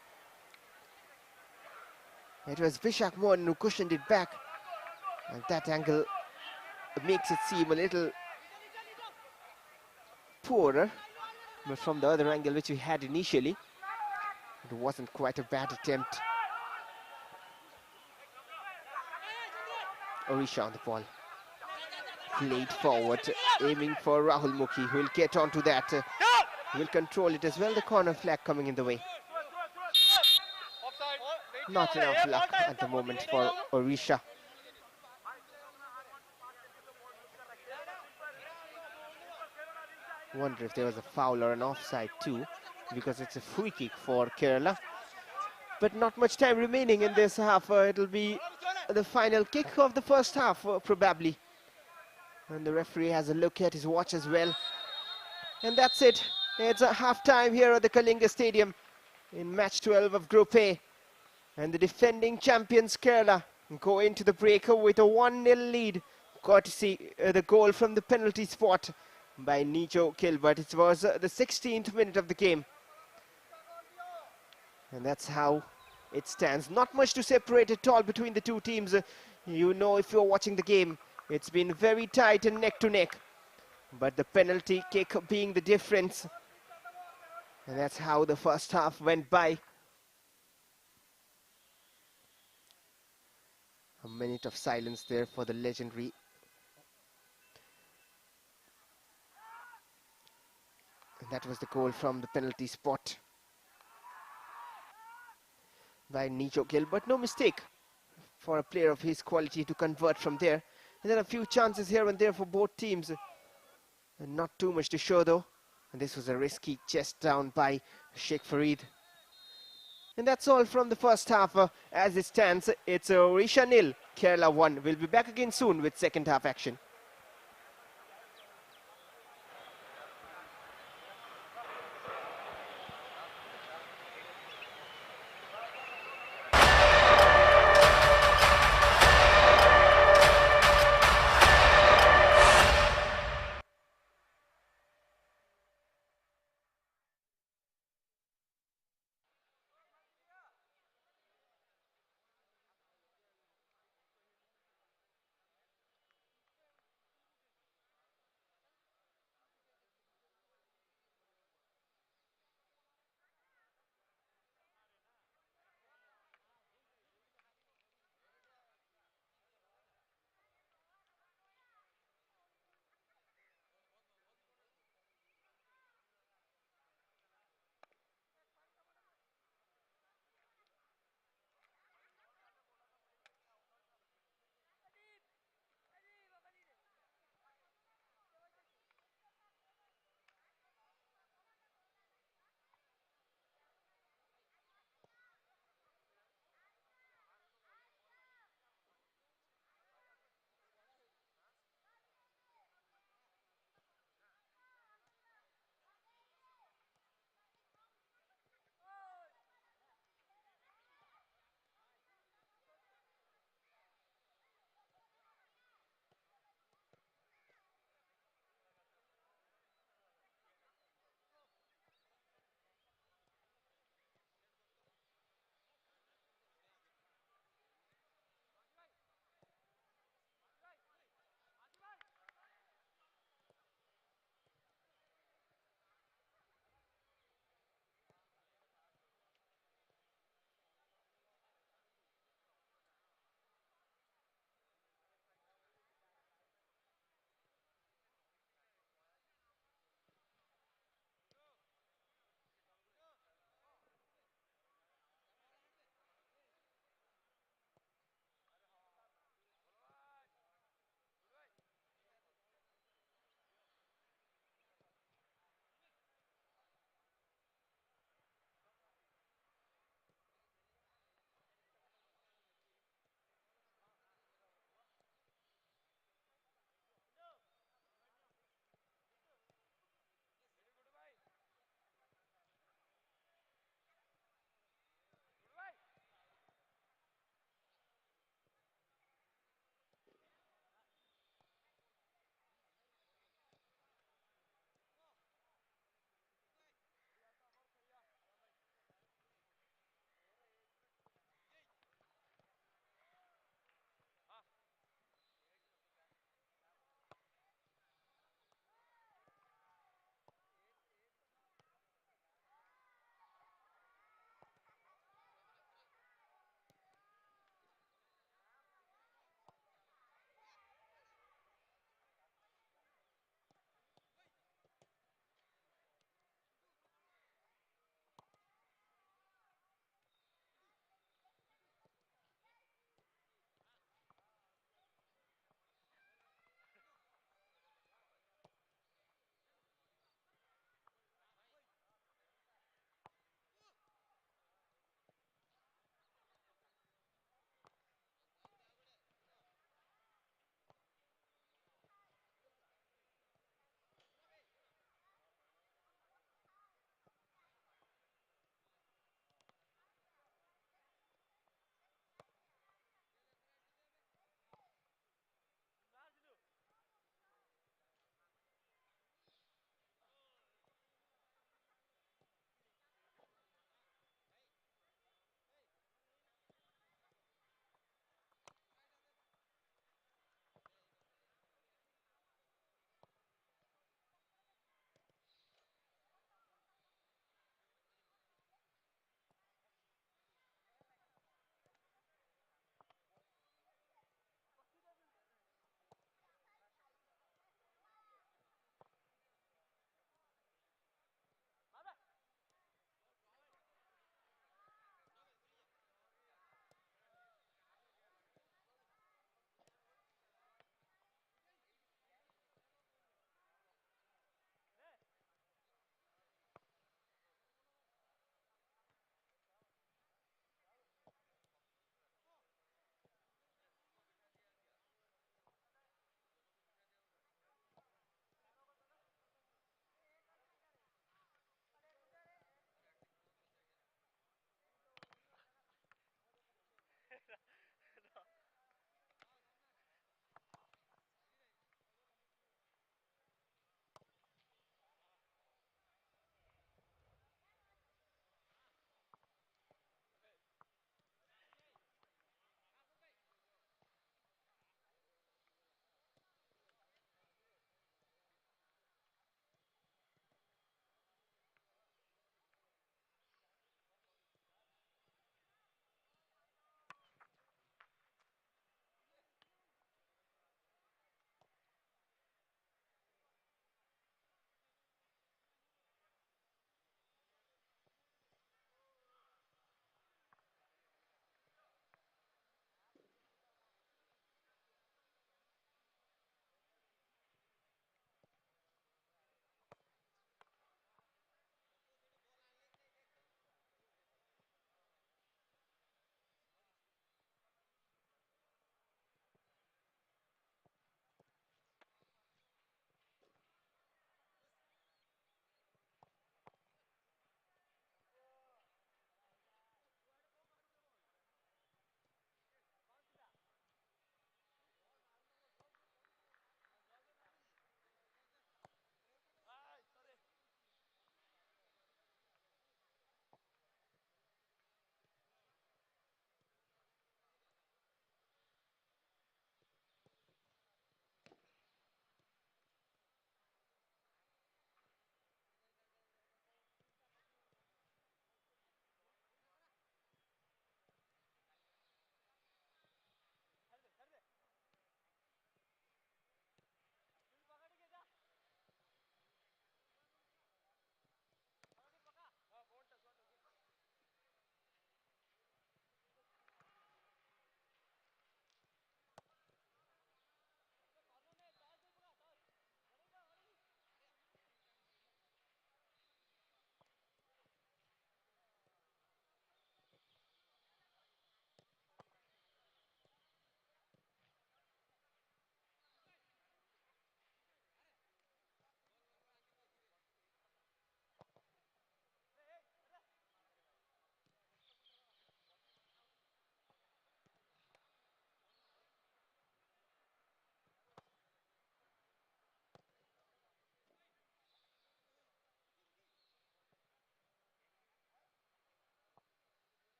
It was Vishak Mohan who cushioned it back. And that angle makes it seem a little poorer. But from the other angle which we had initially, it wasn't quite a bad attempt. Odisha on the ball. Played forward, aiming for Rahul Mukhi, who will get onto that. Will control it as well. The corner flag coming in the way. Not enough luck at the moment for Odisha. Wonder if there was a foul or an offside too, because it's a free kick for Kerala. But not much time remaining in this half. It'll be the final kick of the first half, probably. And the referee has a look at his watch as well. And that's it. It's a half-time here at the Kalinga Stadium in match 12 of Group A. And the defending champions Kerala go into the break with a 1-0 lead, courtesy the goal from the penalty spot by Nijo Gilbert. It was the 16th minute of the game. And that's how it stands. Not much to separate at all between the two teams. You know, if you're watching the game, it's been very tight and neck to neck. But the penalty kick being the difference. And that's how the first half went by. A minute of silence there for the legendary. And that was the goal from the penalty spot by Nijo Gilbert. No mistake for a player of his quality to convert from there. And then a few chances here and there for both teams. And not too much to show though. And this was a risky chest down by Sheikh Farid. And that's all from the first half. As it stands, it's Odisha 0, Kerala 1. We'll be back again soon with second half action.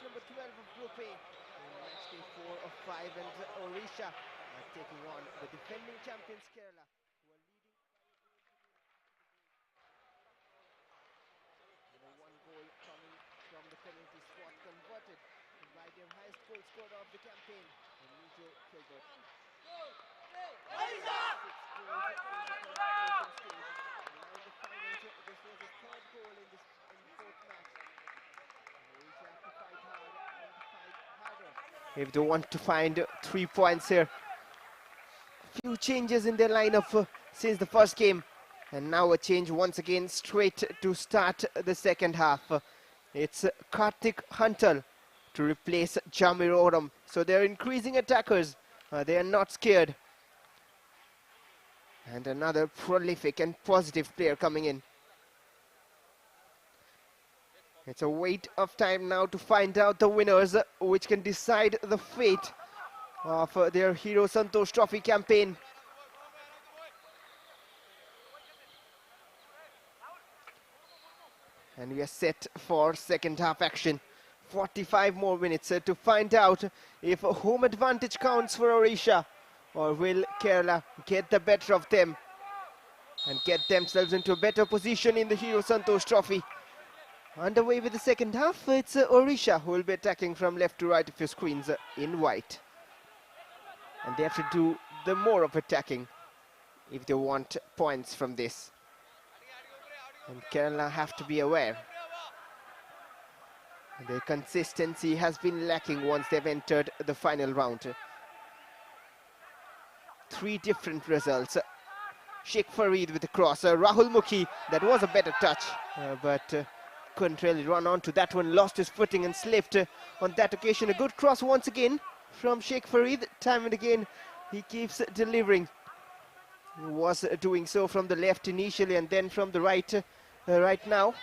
number 12 of Group A. In match day 4 of 5, and Odisha taking on the defending champions Kerala, who are leading. One goal coming from the penalty spot, converted by their highest goal scorer of the campaign, Nijo Gilbert. 6 goals in the qualification stage. Now in the finals, this was the third goal in the fourth match. Odisha have to fight hard and fight harder if they want to find 3 points here. Few changes in their lineup since the first game, and now a change once again straight to start the second half. It's Kartik Huntal to replace Jamir Oram. So they're increasing attackers. They are not scared. And another prolific and positive player coming in. It's a wait of time now to find out the winners, which can decide the fate of their Hero Santosh Trophy campaign. And we are set for second half action. 45 more minutes to find out if home advantage counts for Odisha, or will Kerala get the better of them and get themselves into a better position in the Hero Santosh Trophy. Underway with the second half, it's Odisha who will be attacking from left to right of your screens in white. And they have to do the more of attacking if they want points from this. And Kerala have to be aware. Their consistency has been lacking once they've entered the final round. 3 different results. Sheikh Farid with a cross. Rahul Mukhi, that was a better touch, but couldn't really run onto that one. Lost his footing and slipped on that occasion. A good cross once again from Sheikh Farid. Time and again he keeps delivering. He was doing so from the left initially and then from the right right now.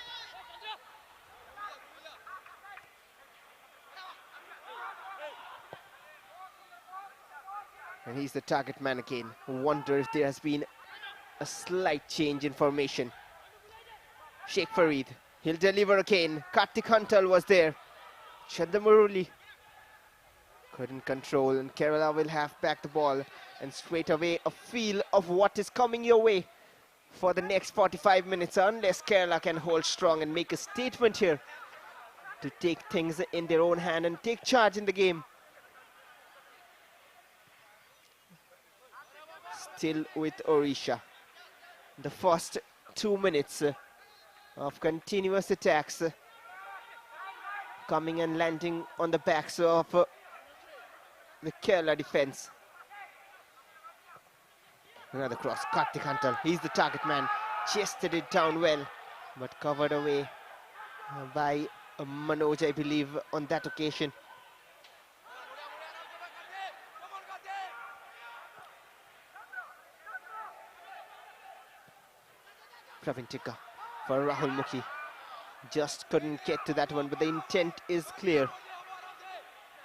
And he's the target man again. Wonder if there has been a slight change in formation. Sheikh Farid, he'll deliver again. Kartik Huntal was there. Chandamuruli couldn't control, and Kerala will have back the ball. And straight away a feel of what is coming your way for the next 45 minutes, unless Kerala can hold strong and make a statement here to take things in their own hand and take charge in the game. Still with Odisha. The first 2 minutes of continuous attacks coming and landing on the backs of the Kerala defense. Another cross, Kartik Huntal, he's the target man, chested it down well, but covered away by Manoj, I believe, on that occasion. Praveen Tikka for Rahul Mukhi. Just couldn't get to that one, but the intent is clear.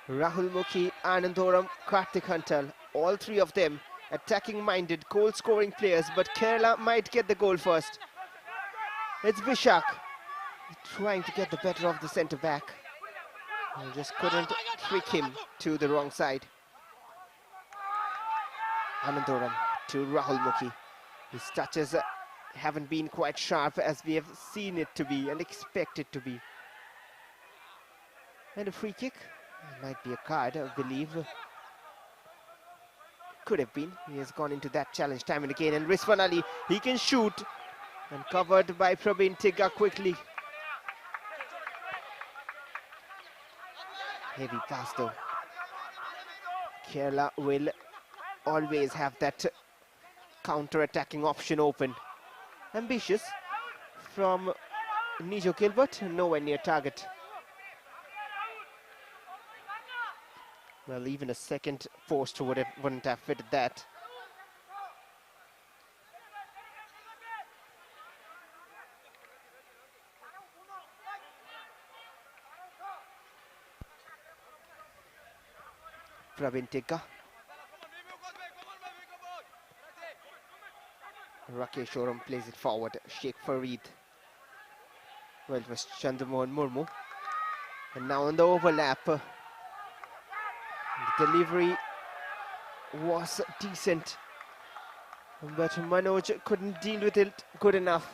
Rahul Mukhi, Anand Oram, Kartik Huntal, all 3 of them attacking-minded, goal-scoring players, but Kerala might get the goal first. It's Vishak trying to get the better of the centre-back. Just couldn't trick him to the wrong side. Anand Oram to Rahul Mukhi. His touches haven't been quite sharp as we have seen it to be and expect it to be. And a free kick. Might be a card, I believe. Could have been. He has gone into that challenge time and again. And Rizwan Ali, he can shoot. And covered by Praveen Tikka quickly. Heavy pass though. Kerala will always have that counter-attacking option open. Ambitious from Nijo Gilbert, nowhere near target. Well, even a second post wouldn't have fitted that. Praveen Tikka. Rakesh Oram plays it forward. Sheikh Farid. Well, it was Chandramohan Murmu And now on the overlap, the delivery was decent, but Manoj couldn't deal with it good enough.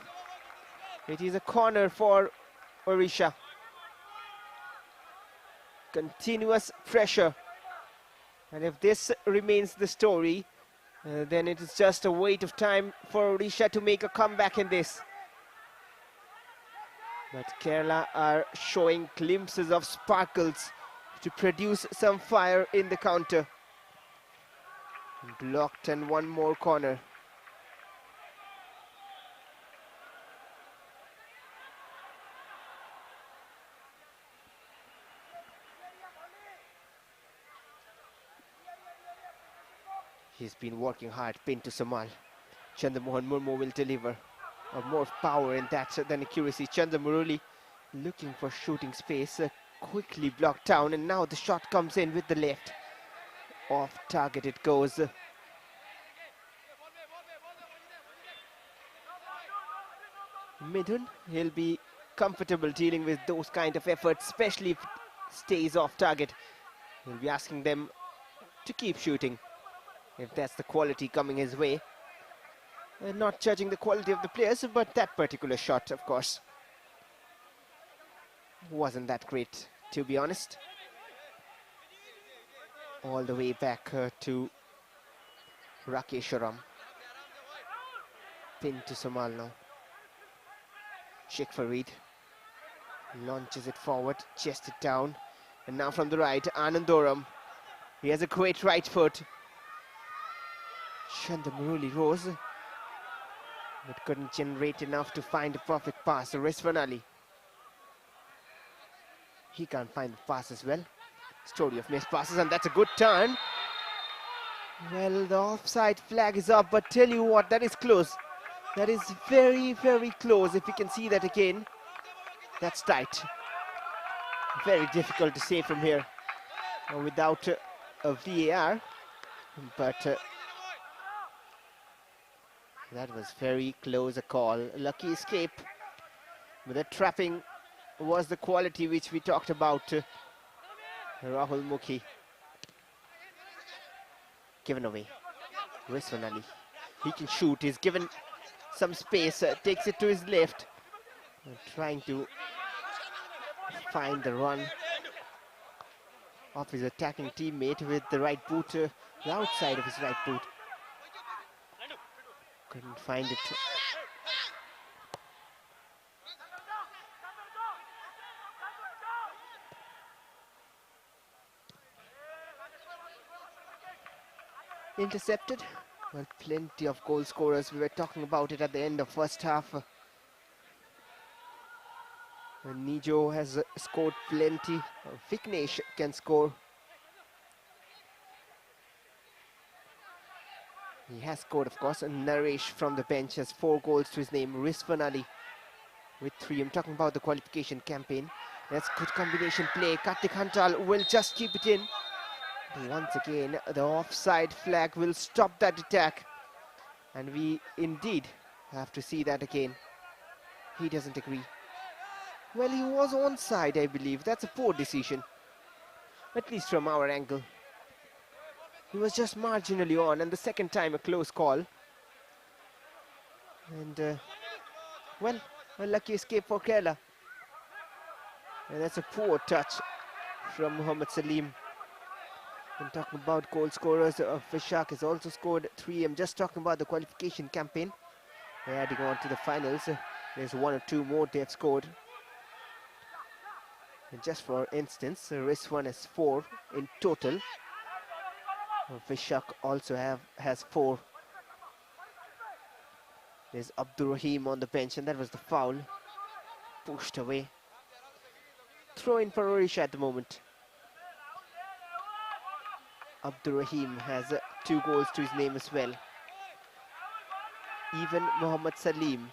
It is a corner for Odisha. Continuous pressure, and if this remains the story, then it is just a wait of time for Odisha to make a comeback in this. But Kerala are showing glimpses of sparkles to produce some fire in the counter. Blocked, and one more corner. He's been working hard, pin to Samal. Chandramohan Murmu will deliver. More power in that than accuracy. Chandramurali looking for shooting space, quickly blocked down, and now the shot comes in with the left. Off target it goes. Midun, he'll be comfortable dealing with those kind of efforts, especially if it stays off target. He'll be asking them to keep shooting, if that's the quality coming his way. Not judging the quality of the players, but that particular shot, of course, wasn't that great, to be honest. All the way back to Rakesharam. Pin to Samal now. Sheikh Farid launches it forward, chests it down, and now from the right, Anandoram. He has a great right foot. Chandramurali rose, but couldn't generate enough to find a perfect pass. Rizwan Ali. He can't find the pass as well. Story of missed passes, and that's a good turn. Well, the offside flag is up, but tell you what, that is close. That is very, very close. If you can see that again, that's tight. Very difficult to say from here without a VAR, but that was very close a call. Lucky escape, but the trapping was the quality which we talked about. Rahul Mukhi. Given away. Rizwan Ali. He can shoot. He's given some space. Takes it to his left. Trying to find the run of his attacking teammate with the right boot. The outside of his right boot. Couldn't find it. Intercepted. Well, plenty of goal scorers. We were talking about it at the end of first half. Nijo has scored plenty. Vignesh can score. He has scored, of course. And Naresh from the bench has 4 goals to his name. Rizwan Ali with 3. I'm talking about the qualification campaign. That's good combination play. Kartik Hantal will just keep it in. Once again, the offside flag will stop that attack. And we indeed have to see that again. He doesn't agree. Well, he was onside, I believe. That's a poor decision, at least from our angle. He was just marginally on, and the second time a close call. And, well, a lucky escape for Kerala. And that's a poor touch from Mohammad Salim. I'm talking about goal scorers. Vishak has also scored 3. I'm just talking about the qualification campaign. They're adding on to the finals. There's 1 or 2 more they have scored. And just for instance, Rizwan has 4 in total. Vishak also has 4. There's Abdur Rahim on the bench, and that was the foul. Pushed away. Throw in for Odisha at the moment. Abdur Rahim has 2 goals to his name as well. Even Mohammad Salim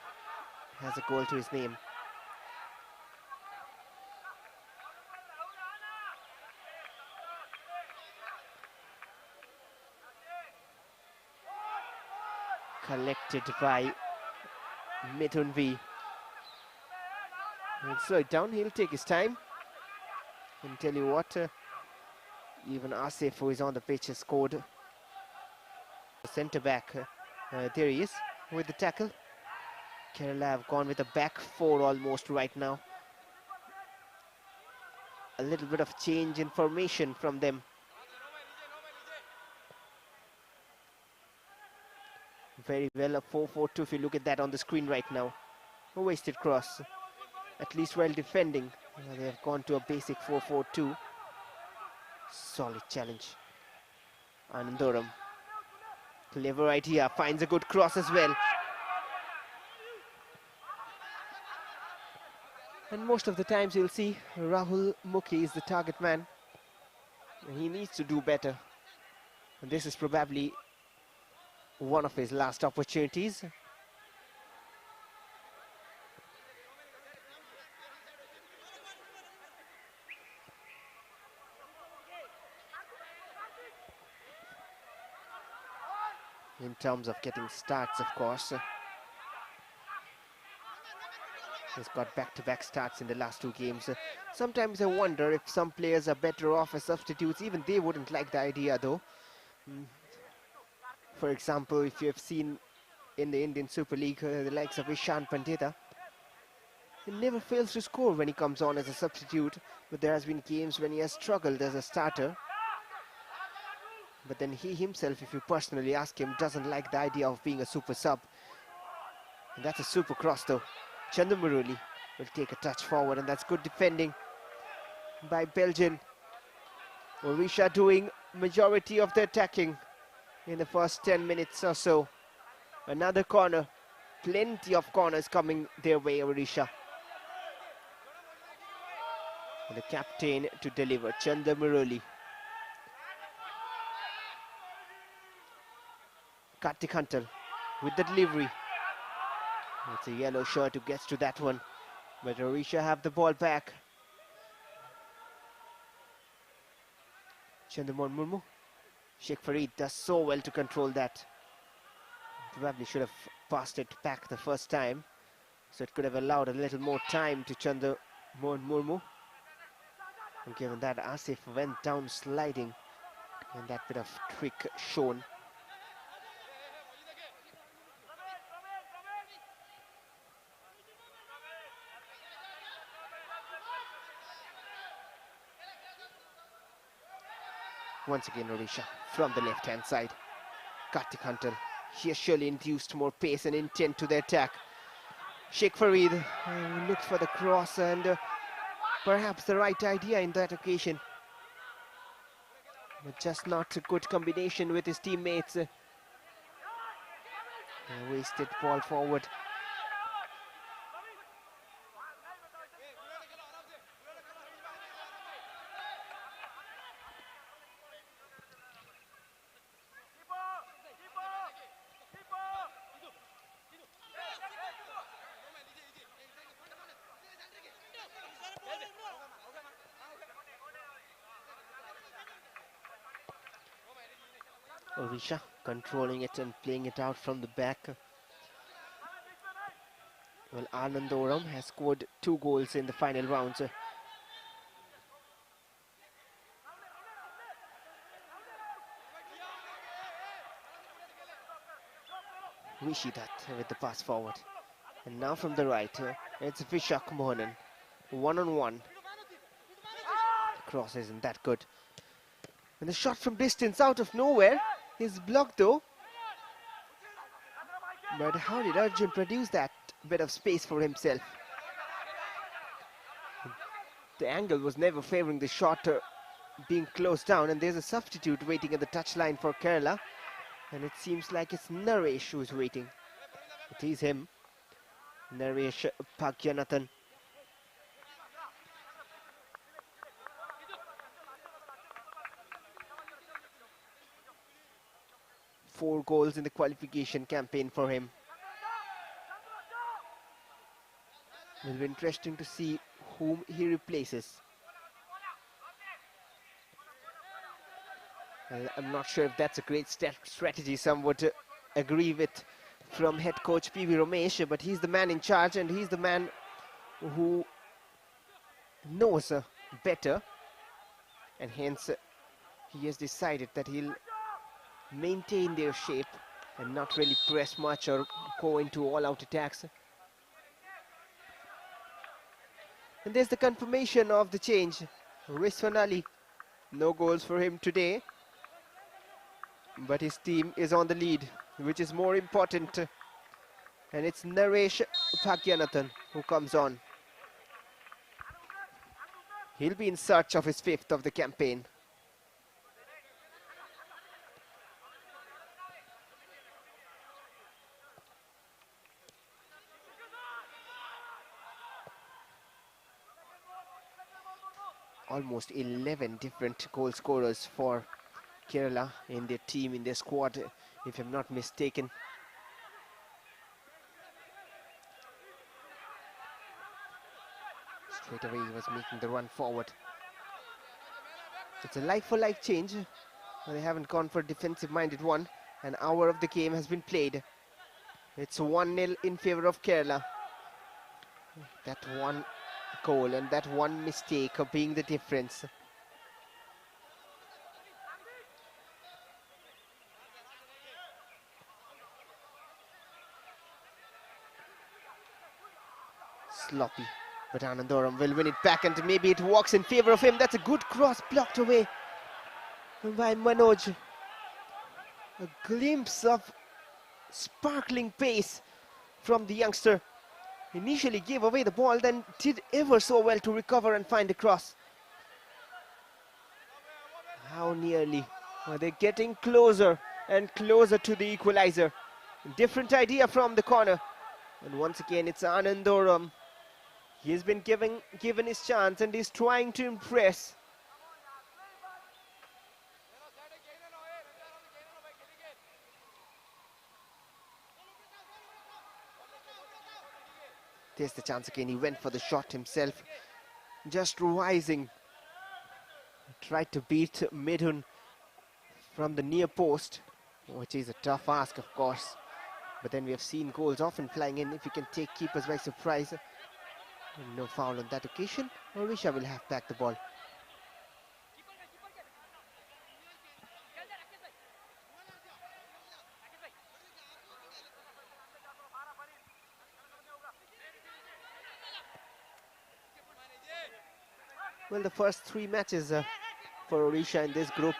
has a goal to his name. Collected by Mithun V. He'll slow it down, he'll take his time. And tell you what, even Asif, who is on the pitch, has scored. Centre back, there he is with the tackle. Kerala have gone with a back four almost right now. A little bit of change in formation from them. Very well, a 4-4-2 if you look at that on the screen right now. A wasted cross, at least while defending. They have gone to a basic 4-4-2. Solid challenge. Anandoram. Clever idea, finds a good cross as well. And most of the times you'll see Rahul Mukhi is the target man. And he needs to do better. And this is probably one of his last opportunities. In terms of getting starts, of course. He's got back-to-back starts in the last two games. Sometimes I wonder if some players are better off as substitutes. Even they wouldn't like the idea, though. For example, if you have seen in the Indian Super League, the likes of Ishan Pandita, he never fails to score when he comes on as a substitute. But there has been games when he has struggled as a starter. But then he himself, if you personally ask him, doesn't like the idea of being a super sub. And that's a super cross though. Chandu Murali will take a touch forward, and that's good defending by Belgian. Odisha doing majority of the attacking in the first 10 minutes or so. Another corner. Plenty of corners coming their way, Odisha. And the captain to deliver, Chandu Murali. Kartik Hunter with the delivery. It's a yellow shirt who gets to that one. But Odisha have the ball back. Chandamon Murmu. Sheikh Farid does so well to control that. Probably should have passed it back the first time, so it could have allowed a little more time to Chandamon Murmu. And given that, Asif went down sliding, and that bit of trick shown. Once again, Odisha from the left-hand side. Kartik Hunter. He has surely induced more pace and intent to the attack. Sheikh Farid looked for the cross and perhaps the right idea in that occasion. But just not a good combination with his teammates. A wasted ball forward. Odisha controlling it and playing it out from the back. Well, Anandoram has scored 2 goals in the final rounds. Rishidat with the pass forward. And now from the right, it's Vishak Mohanan. 1-on-1. The cross isn't that good. And the shot from distance out of nowhere is blocked though. But how did Arjun produce that bit of space for himself? The angle was never favouring the shot being closed down, and there's a substitute waiting at the touchline for Kerala. And it seems like it's Naresh who's waiting. It is him. Naresh Bhagyanathan. Four goals in the qualification campaign for him. It'll be interesting to see whom he replaces. Well, I'm not sure if that's a great strategy. Some would agree with from head coach PV Ramesh, but he's the man in charge and he's the man who knows better and hence he has decided that he'll maintain their shape and not really press much or go into all-out attacks. And there's the confirmation of the change. Rizwan Ali, no goals for him today, but his team is on the lead, which is more important. And it's Naresh Bhagyanathan who comes on. He'll be in search of his 5th of the campaign. Almost 11 different goal scorers for Kerala in their team, in their squad, if I'm not mistaken. Straight away he was making the run forward. It's a life-for-life change. They haven't gone for a defensive-minded one. An hour of the game has been played. It's 1-0 in favour of Kerala. That one goal and that one mistake of being the difference. Sloppy, but Anandoram will win it back and maybe it walks in favour of him. That's a good cross, blocked away by Manoj. A glimpse of sparkling pace from the youngster. Initially gave away the ball, then did ever so well to recover and find a cross. How nearly? Well, they're getting closer and closer to the equalizer. Different idea from the corner. And once again, it's Anandoram. He's been given his chance and he's trying to impress. There's the chance again. He went for the shot himself. Just rising. Tried to beat Midhun from the near post, which is a tough ask, of course. But then we have seen goals often flying in if you can take keepers by surprise. No foul on that occasion. Odisha will have back the ball. Well, the first 3 matches for Odisha in this group,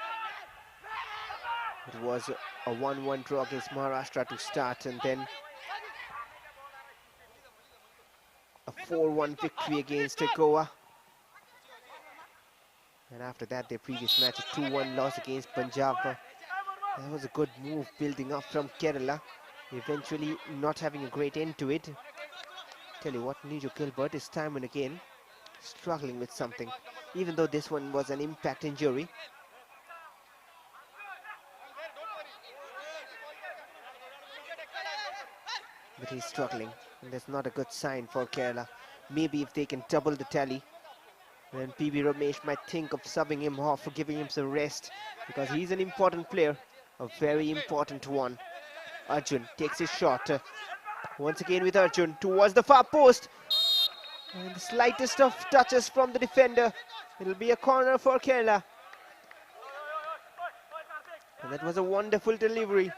it was a 1-1 draw against Maharashtra to start, and then a 4-1 victory against Goa. And after that, their previous match, a 2-1 loss against Punjab. That was a good move building up from Kerala, eventually not having a great end to it. Tell you what, Niju Gilbert is time and again struggling with something, even though this one was an impact injury. But he's struggling, and that's not a good sign for Kerala. Maybe if they can double the tally, then PB Ramesh might think of subbing him off or giving him some rest, because he's an important player, a very important one. Arjun takes his shot. Once again with Arjun towards the far post. And the slightest of touches from the defender. It'll be a corner for Kerala. And that was a wonderful delivery.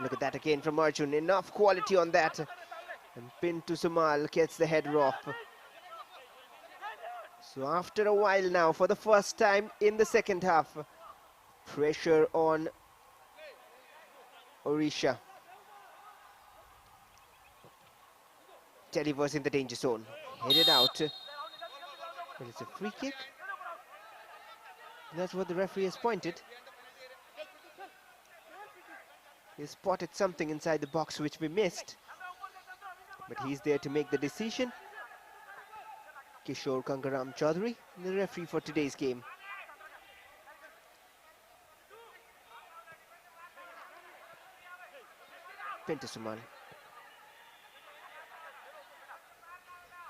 Look at that again from Arjun. Enough quality on that. And Pintu Sumal gets the header off. So after a while now, for the first time in the second half, pressure on Odisha. Delivers in the danger zone. Headed out. Well, it's a free kick. That's what the referee has pointed. He spotted something inside the box which we missed. But he's there to make the decision. Kishore Gangaram Chaudhary, the referee for today's game. Pentasuman.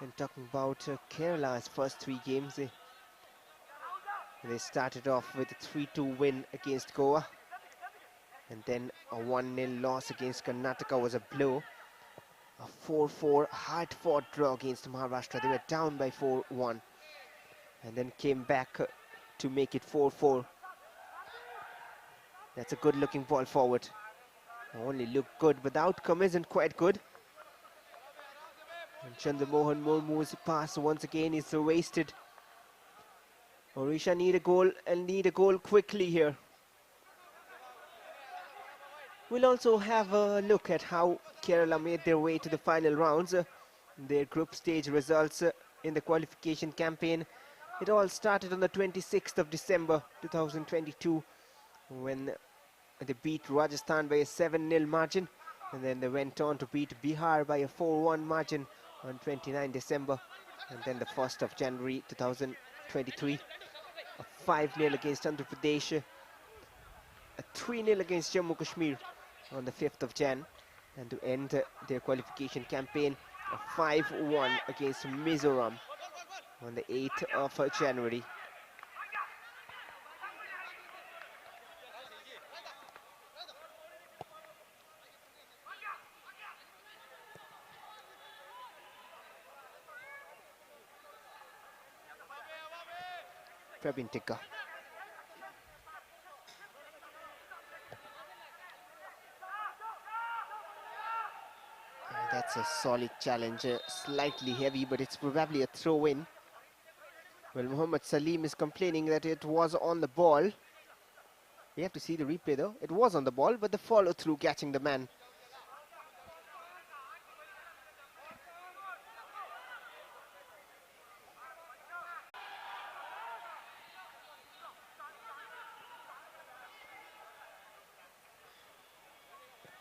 And talking about Kerala's first 3 games, they started off with a 3-2 win against Goa. And then a 1-0 loss against Karnataka was a blow. A 4-4 hard-fought draw against Maharashtra. They were down by 4-1 and then came back to make it 4-4. That's a good-looking ball forward. Only looked good, but the outcome isn't quite good. And Chandramohan Murmu's pass once again is wasted. Odisha need a goal and need a goal quickly here. We'll also have a look at how Kerala made their way to the final rounds. Their group stage results in the qualification campaign. It all started on the 26th of December 2022 when they beat Rajasthan by a 7-0 margin, and then they went on to beat Bihar by a 4-1 margin on 29 December, and then the 1st of January 2023, a 5-0 against Andhra Pradesh, a 3-0 against Jammu Kashmir on the 5th of Jan, and to end their qualification campaign, a 5-1 against Mizoram on the 8th of January. Praveen Tikka. That's a solid challenge, slightly heavy, but it's probably a throw-in. Well, Mohammad Salim is complaining that it was on the ball. We have to see the replay though. It was on the ball, but the follow-through catching the man.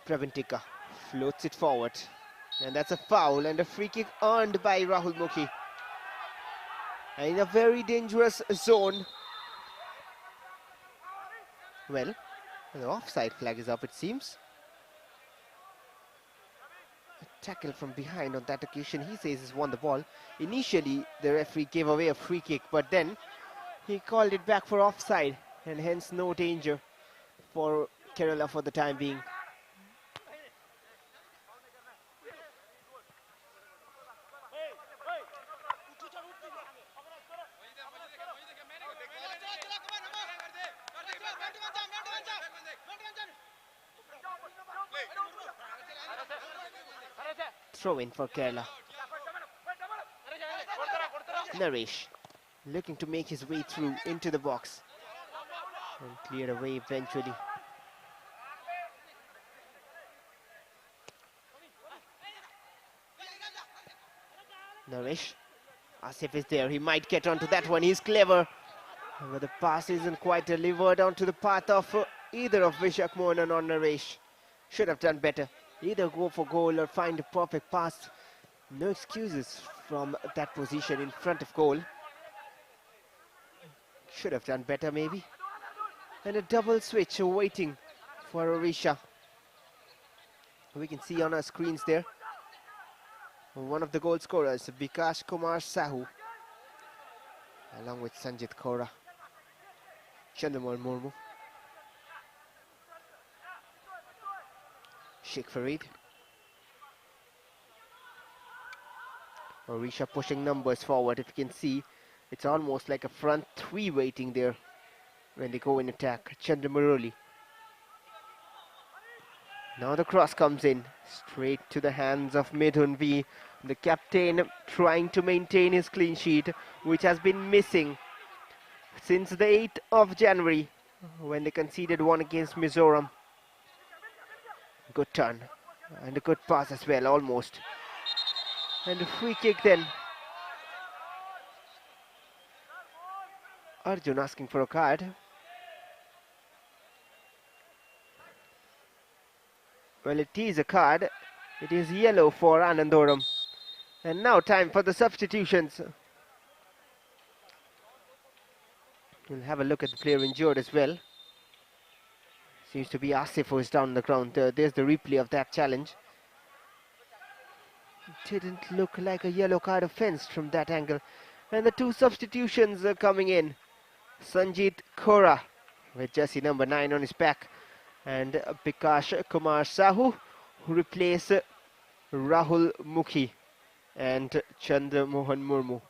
Praveen Tikka floats it forward. And that's a foul and a free kick earned by Rahul Mukhi. And in a very dangerous zone. Well, the offside flag is up, it seems. A tackle from behind on that occasion, he says, has won the ball. Initially, the referee gave away a free kick, but then he called it back for offside, and hence no danger for Kerala for the time being. Throw in for Kerala. Naresh looking to make his way through into the box and clear away eventually. Naresh, Asif is there, he might get onto that one, he's clever. But the pass isn't quite delivered onto the path of either of Vishak Mohan or Naresh. Should have done better. Either go for goal or find a perfect pass. No excuses from that position in front of goal. Should have done better maybe. And a double switch waiting for Odisha. We can see on our screens there one of the goal scorers, Bikash Kumar Sahu, along with Sanjit Kaura, Chandramohan Murmu, Sheikh Farid. Odisha pushing numbers forward. If you can see, it's almost like a front three waiting there when they go in attack. Chandramurali. Now the cross comes in, straight to the hands of Midhun V. The captain trying to maintain his clean sheet, which has been missing since the 8th of January when they conceded one against Mizoram. Good turn and a good pass as well, almost. And a free kick then. Arjun asking for a card. Well, it is a card. It is yellow for Anandoram. And now time for the substitutions. We'll have a look at the player injured as well. Seems to be Asif who is down on the ground. There's the replay of that challenge. It didn't look like a yellow card offence from that angle. And the two substitutions are coming in. Sanjit Kaura with jersey number 9 on his back. And Bikash Kumar Sahu, who replace Rahul Mukhi and Chandra Mohan Murmu.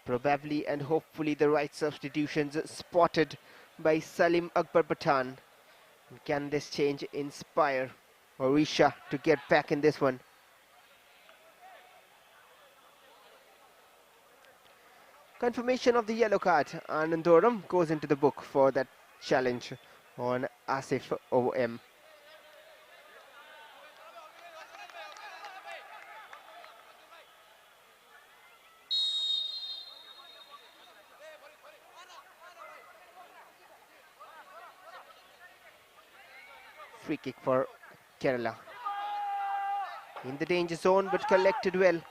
Probably and hopefully the right substitutions spotted by Salim Akbar Pathan. Can this change inspire Odisha to get back in this one? Confirmation of the yellow card. Anandoram goes into the book for that challenge on Asif OM. Free kick for Kerala. In the danger zone but collected well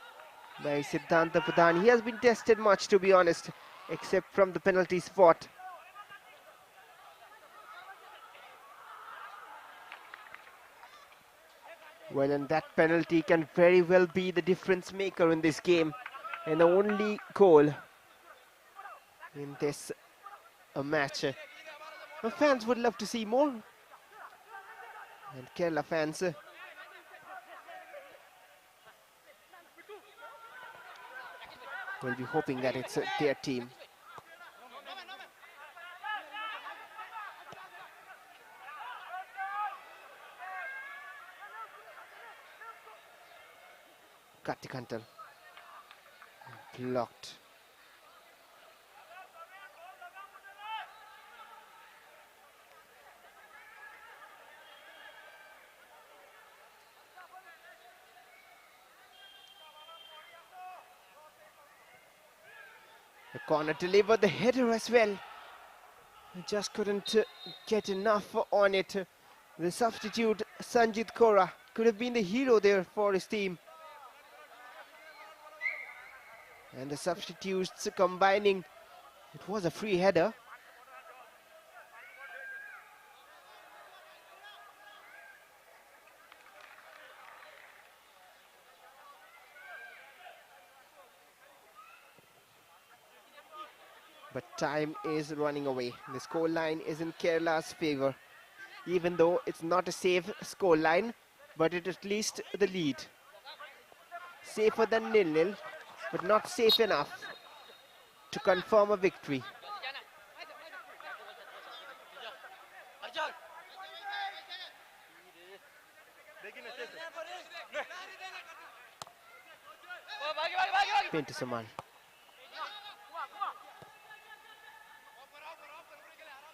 by Siddhanta Pradhan. He has been tested much, to be honest, except from the penalty spot. Well, and that penalty can very well be the difference maker in this game, and the only goal in this match. The fans would love to see more, and Kerala fans will be hoping that it's their team. Kattikantal blocked. The corner delivered the header as well. Just couldn't get enough on it. The substitute Sanjit Kaura could have been the hero there for his team. And the substitutes combining. It was a free header. But time is running away. The score line is in Kerala's favour. Even though it's not a safe score line, but it is at least the lead. Safer than 0-0, but not safe enough to confirm a victory. Pintu Saman.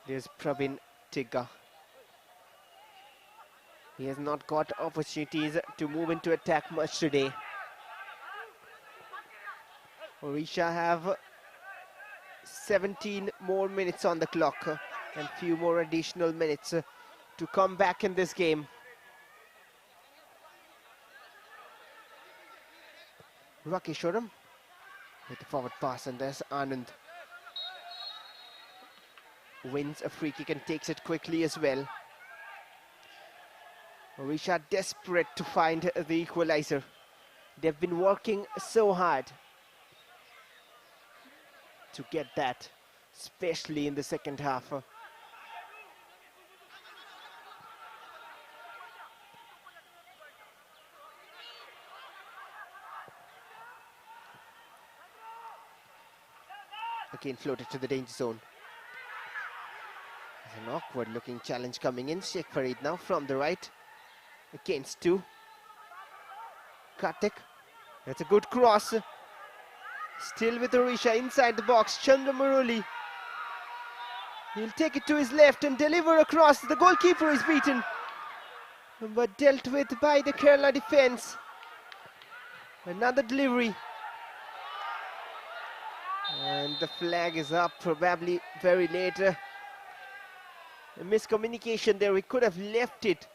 There's Pravin Tigga. He has not got opportunities to move into attack much today. Odisha have 17 more minutes on the clock and few more additional minutes to come back in this game. Rakeswaram with the forward pass, and there's Anand. Wins a free kick and takes it quickly as well. Odisha desperate to find the equalizer. They've been working so hard to get that, especially in the second half. Again floated to the danger zone. There's an awkward looking challenge coming in. Sheikh Farid now from the right against two. Kartik. That's a good cross. Still with Odisha inside the box. Chandra Murali. He'll take it to his left and deliver across. The goalkeeper is beaten, but dealt with by the Kerala defense. Another delivery. And the flag is up, probably very late. A miscommunication there. We could have left it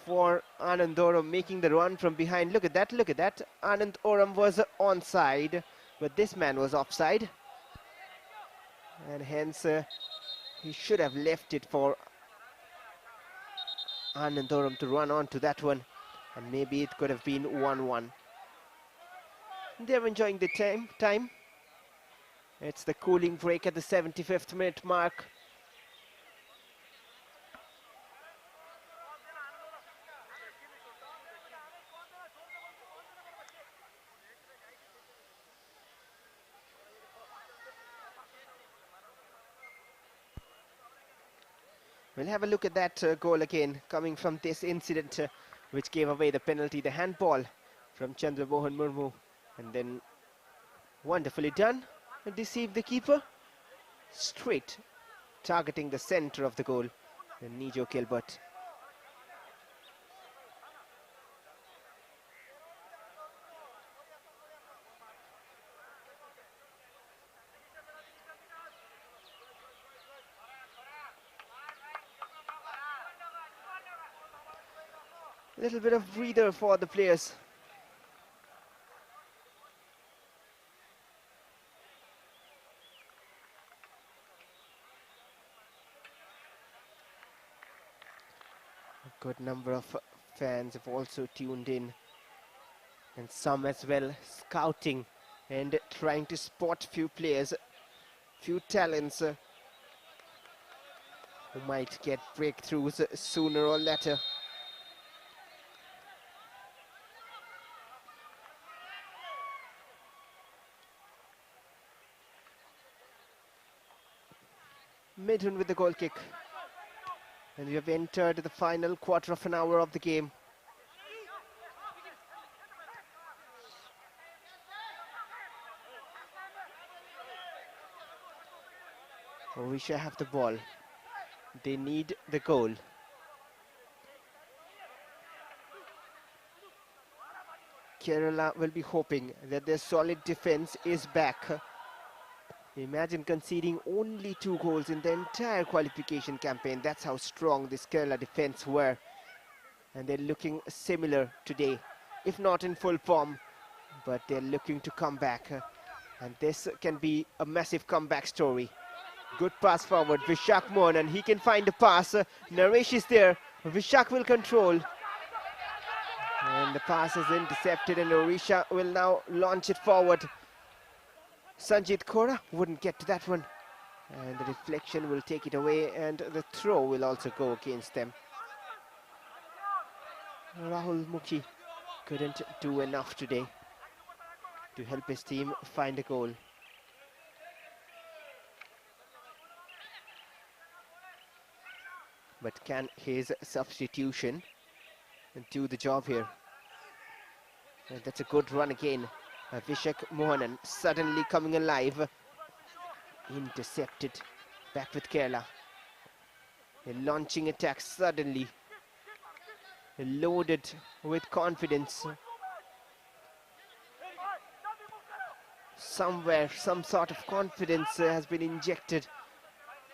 for Anand Oram making the run from behind. Look at that, look at that. Anand Oram was onside, but this man was offside. And hence he should have left it for Anand Oram to run on to that one. And maybe it could have been 1-1. They're enjoying the time. It's the cooling break at the 75th minute mark. We'll have a look at that goal again, coming from this incident which gave away the penalty, the handball from Chandramohan Murmu. And then wonderfully done, deceived the keeper, straight targeting the center of the goal, Nijo Gilbert. A little bit of breather for the players. A good number of fans have also tuned in, and some as well scouting and trying to spot few players, few talents who might get breakthroughs sooner or later. Midhun with the goal kick. And we have entered the final quarter of an hour of the game. Odisha have the ball. They need the goal. Kerala will be hoping that their solid defense is back. Imagine conceding only 2 goals in the entire qualification campaign. That's how strong this Kerala defense were. And they're looking similar today, if not in full form, but they're looking to come back. And this can be a massive comeback story. Good pass forward, Vishak Mohan, and he can find a pass. Naresh is there, Vishak will control. And the pass is intercepted, and Odisha will now launch it forward. Sanjit Kora wouldn't get to that one, and the deflection will take it away, and the throw will also go against them. Rahul Mukhi couldn't do enough today to help his team find a goal. But can his substitution do the job here? And that's a good run again. Vishak Mohanan suddenly coming alive. Intercepted. Back with Kerala. A launching attack suddenly. Loaded with confidence. Somewhere, some sort of confidence has been injected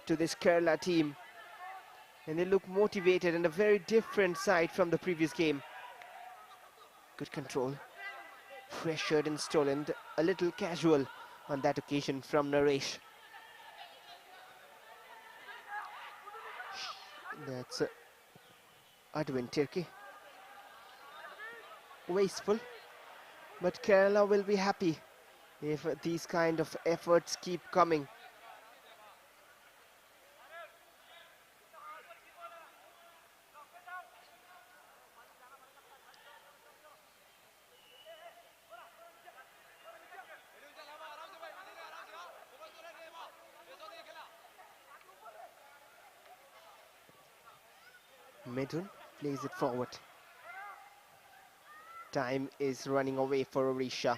to this Kerala team. And they look motivated and a very different side from the previous game. Good control. Pressured and stolen, a little casual on that occasion from Naresh. That's Adwin Tirki. Wasteful, but Kerala will be happy if these kind of efforts keep coming. Midhun plays it forward. Time is running away for Odisha,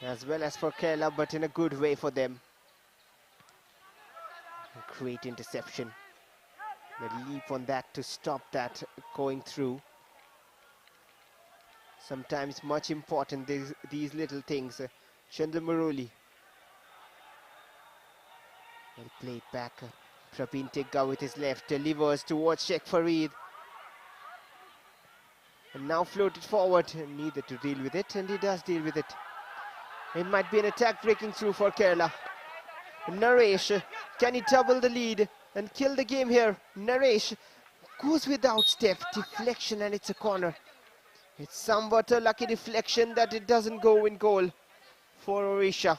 as well as for Kerala, but in a good way for them. A great interception. The leap on that to stop that going through. Sometimes much important, these little things. Chandramuruli. Well played back. Prabin Tigga with his left delivers towards Sheikh Farid. And now floated forward, needed to deal with it, and he does deal with it. It might be an attack breaking through for Kerala. Naresh, can he double the lead and kill the game here? Naresh goes without step, deflection, and it's a corner. It's somewhat a lucky deflection that it doesn't go in goal for Odisha.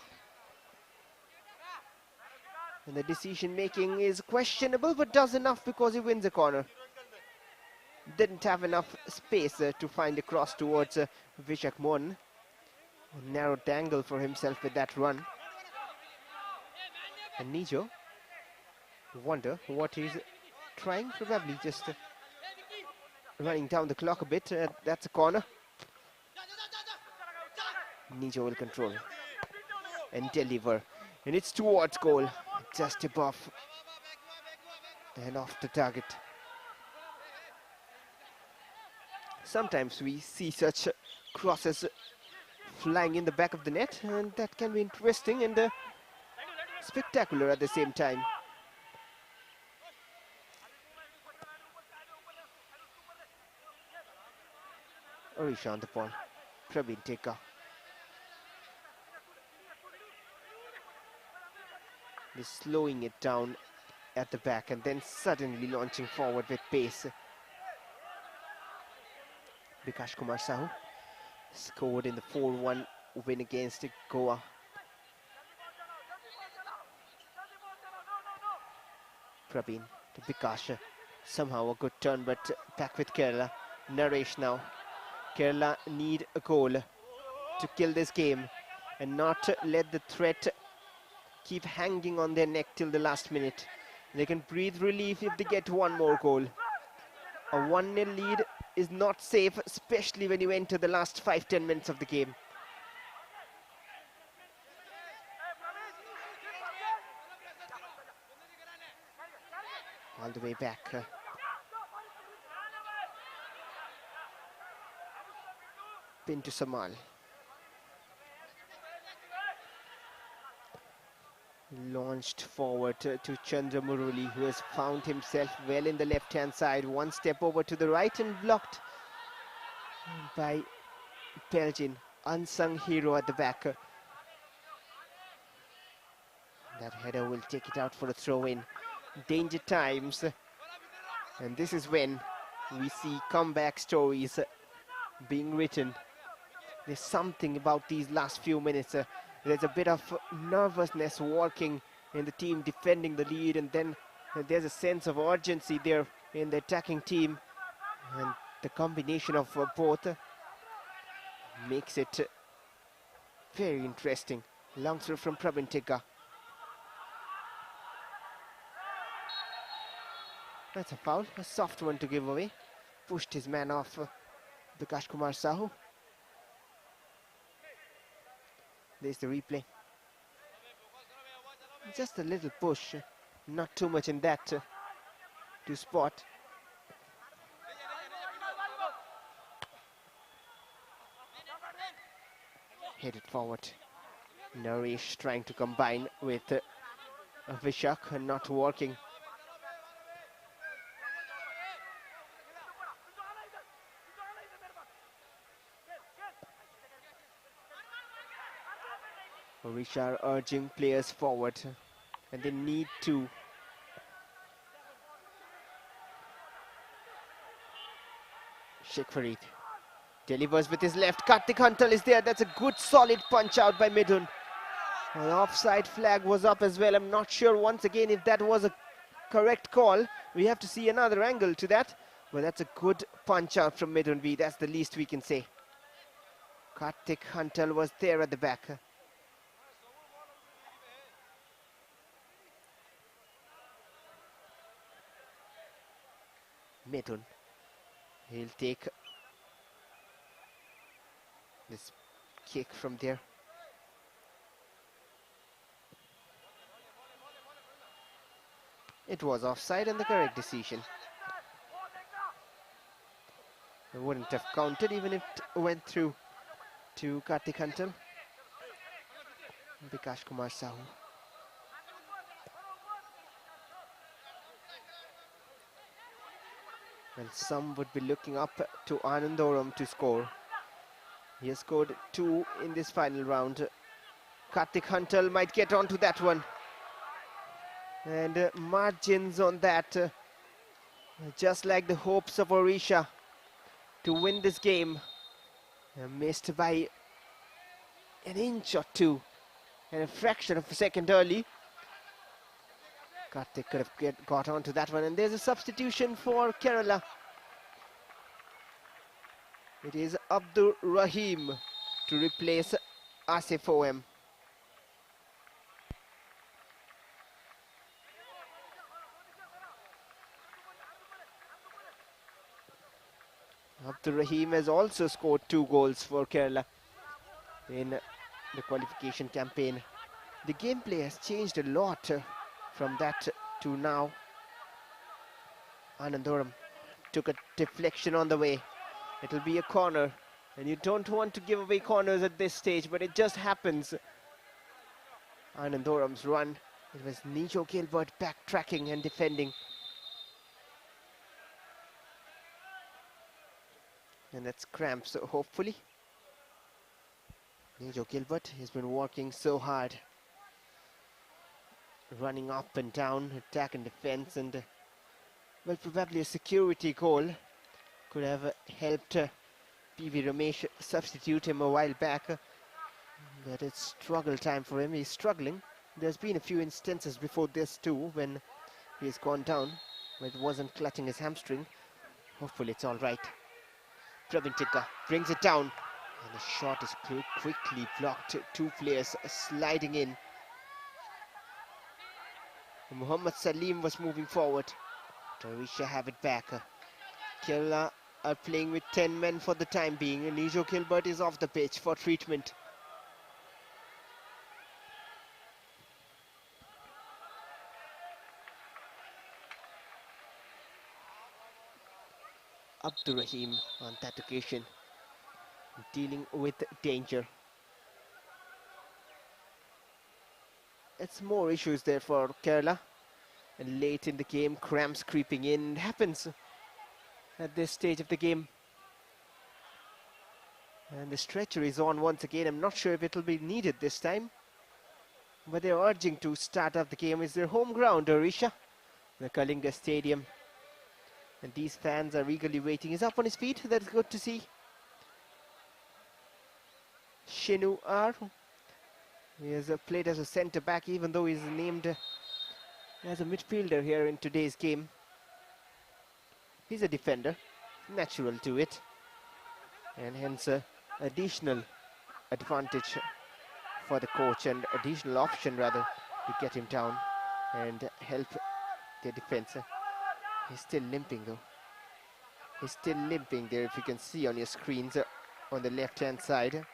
And the decision making is questionable, but does enough because he wins a corner. Didn't have enough space to find a cross towards Vishak Mohan. A narrow dangle for himself with that run. And Nijo Wonder what he's trying, probably just running down the clock a bit. That's a corner. Nijo will control and deliver. And it's towards goal, just above and off the target. Sometimes we see such crosses flying in the back of the net, and that can be interesting and spectacular at the same time. Odisha on the ball. Praveen Teka. They're slowing it down at the back and then suddenly launching forward with pace. Bikash Kumar Sahu scored in the 4-1 win against Goa. Praveen to Bikash. Somehow a good turn, but back with Kerala. Naresh now. Kerala need a goal to kill this game and not let the threat keep hanging on their neck till the last minute. They can breathe relief if they get one more goal. A 1-0 lead is not safe, especially when you enter the last 5-10 minutes of the game. All the way back. Pintu Samal. Launched forward to Chandra Murali, who has found himself well in the left-hand side. One step over to the right and blocked by Belgian, unsung hero at the back. That header will take it out for a throw-in. Danger times. And this is when we see comeback stories being written. There's something about these last few minutes. There's a bit of nervousness working in the team defending the lead, and then there's a sense of urgency there in the attacking team, and the combination of both makes it very interesting. Long throw from Praveen Teka. That's a foul, a soft one to give away. Pushed his man off, Bikash Kumar Sahu. There's the replay. Just a little push, not too much in that to spot. Headed forward. Naresh trying to combine with Vishak and not working. Odisha are urging players forward, and they need to. Sheikh Farid delivers with his left. Kartik Huntal is there. That's a good solid punch out by Midun. An offside flag was up as well. I'm not sure once again if that was a correct call. We have to see another angle to that. But that's a good punch out from Midun V. That's the least we can say. Kartik Huntal was there at the back. Midun. He'll take this kick from there. It was offside and the correct decision. It wouldn't have counted even if it went through to Kartik Huntal. Bikash Kumar Sahu. Well, some would be looking up to Anandoram to score. He has scored 2 in this final round. Kartik Huntal might get onto that one. And margins on that, just like the hopes of Odisha to win this game, missed by an inch or two and a fraction of a second early. Kartik could have got onto that one, and there's a substitution for Kerala. It is Abdur Rahim to replace Asif OM. Abdur Rahim has also scored 2 goals for Kerala in the qualification campaign. The gameplay has changed a lot from that to now. Anandoram took a deflection on the way. It'll be a corner, and you don't want to give away corners at this stage, but it just happens. Anandoram's run. It was Nijo Gilbert backtracking and defending. And that's cramps, so hopefully. Nijo Gilbert has been working so hard. Running up and down, attack and defense, and well, probably a security goal could have helped PV Ramesh substitute him a while back. But it's struggle time for him. He's struggling. There's been a few instances before this too when he's gone down, but it wasn't clutching his hamstring. Hopefully it's all right. Praveen Tikka brings it down, and the shot is quickly blocked. 2 players sliding in. Muhammad Salim was moving forward. Odisha have it back. Kerala are playing with 10 men for the time being. Nijo Gilbert is off the pitch for treatment. Abdur Rahim on that occasion dealing with danger. It's more issues there for Kerala, and late in the game cramps creeping in. It happens at this stage of the game, and the stretcher is on once again. I'm not sure if it'll be needed this time, but they're urging to start up the game. It's their home ground, Odisha, the Kalinga Stadium. And these fans are eagerly waiting. He's up on his feet. That's good to see. Shinu R. He has played as a centre back, even though he's named as a midfielder here in today's game. He's a defender, natural to it, and hence additional advantage for the coach, and additional option rather to get him down and help the defence. He's still limping though. He's still limping there, if you can see on your screens on the left hand side.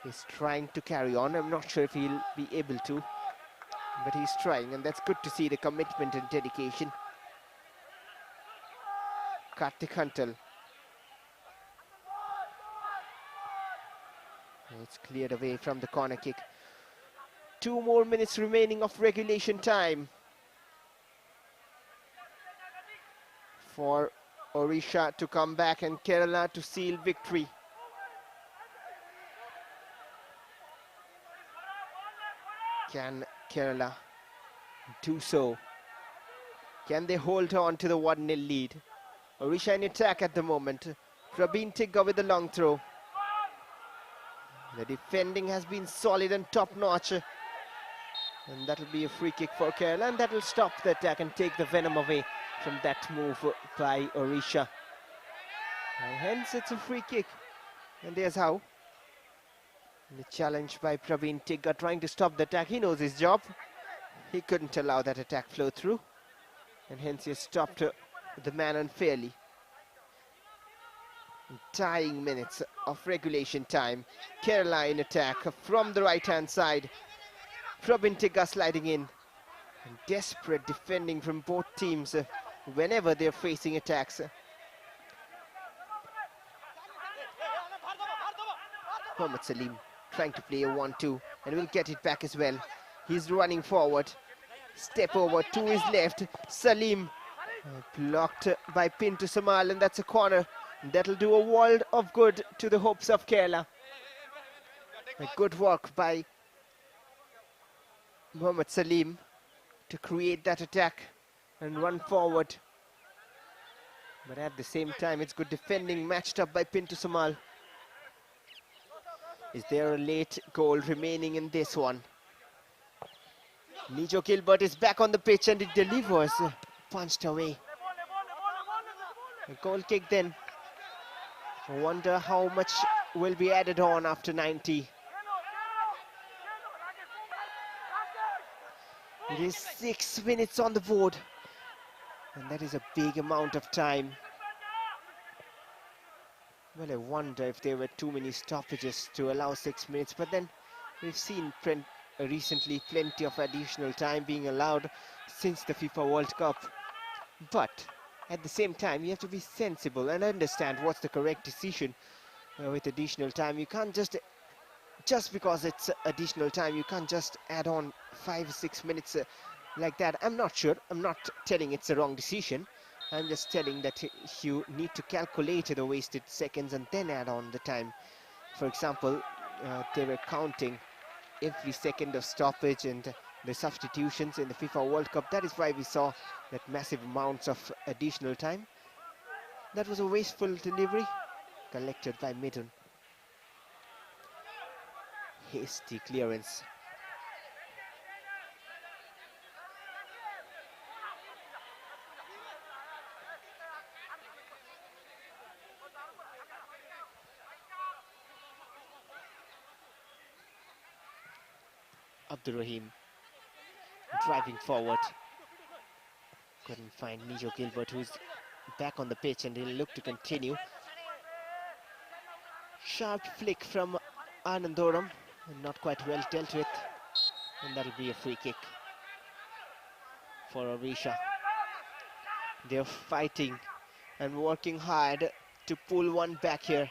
He's trying to carry on. I'm not sure if he'll be able to, but he's trying, and that's good to see, the commitment and dedication. Kartik Huntal. It's cleared away from the corner kick. 2 more minutes remaining of regulation time for Odisha to come back and Kerala to seal victory. Can Kerala do so? Can they hold on to the 1-0 lead? Odisha in attack at the moment. Praveen Tigga with the long throw. The defending has been solid and top-notch. And that'll be a free kick for Kerala, and that'll stop the attack and take the venom away from that move by Odisha. And hence it's a free kick. And there's how. The challenge by Praveen Tigga trying to stop the attack. He knows his job. He couldn't allow that attack flow through. And hence he stopped the man unfairly. Dying minutes of regulation time. Kerala in attack from the right-hand side. Praveen Tigga sliding in. And desperate defending from both teams whenever they're facing attacks. Muhammad Salim trying to play a 1-2, and will get it back as well. He's running forward. Step over to his left. Salim blocked by Pintu Samal, and that's a corner. That'll do a world of good to the hopes of Kerala. A good work by Muhammad Salim to create that attack and run forward. But at the same time, it's good defending matched up by Pintu Samal. Is there a late goal remaining in this one? Nijo Gilbert is back on the pitch and it delivers. Punched away. A goal kick then. I wonder how much will be added on after 90. It is 6 minutes on the board. And that is a big amount of time. Well, I wonder if there were too many stoppages to allow 6 minutes, but then we've seen recently plenty of additional time being allowed since the FIFA World Cup. But at the same time, you have to be sensible and understand what's the correct decision with additional time. You can't just because it's additional time, you can't just add on 5 or 6 minutes like that. I'm not sure. I'm not telling it's a wrong decision. I'm just telling that you need to calculate the wasted seconds and then add on the time. For example, they were counting every second of stoppage and the substitutions in the FIFA World Cup. That is why we saw that massive amounts of additional time. That was a wasteful delivery collected by Midun. Hasty clearance. Abdurrahim driving forward. Couldn't find Nijo Gilbert, who's back on the pitch, and he'll look to continue. Sharp flick from Anandoram, not quite well dealt with, and that'll be a free kick for Odisha. They're fighting and working hard to pull one back here.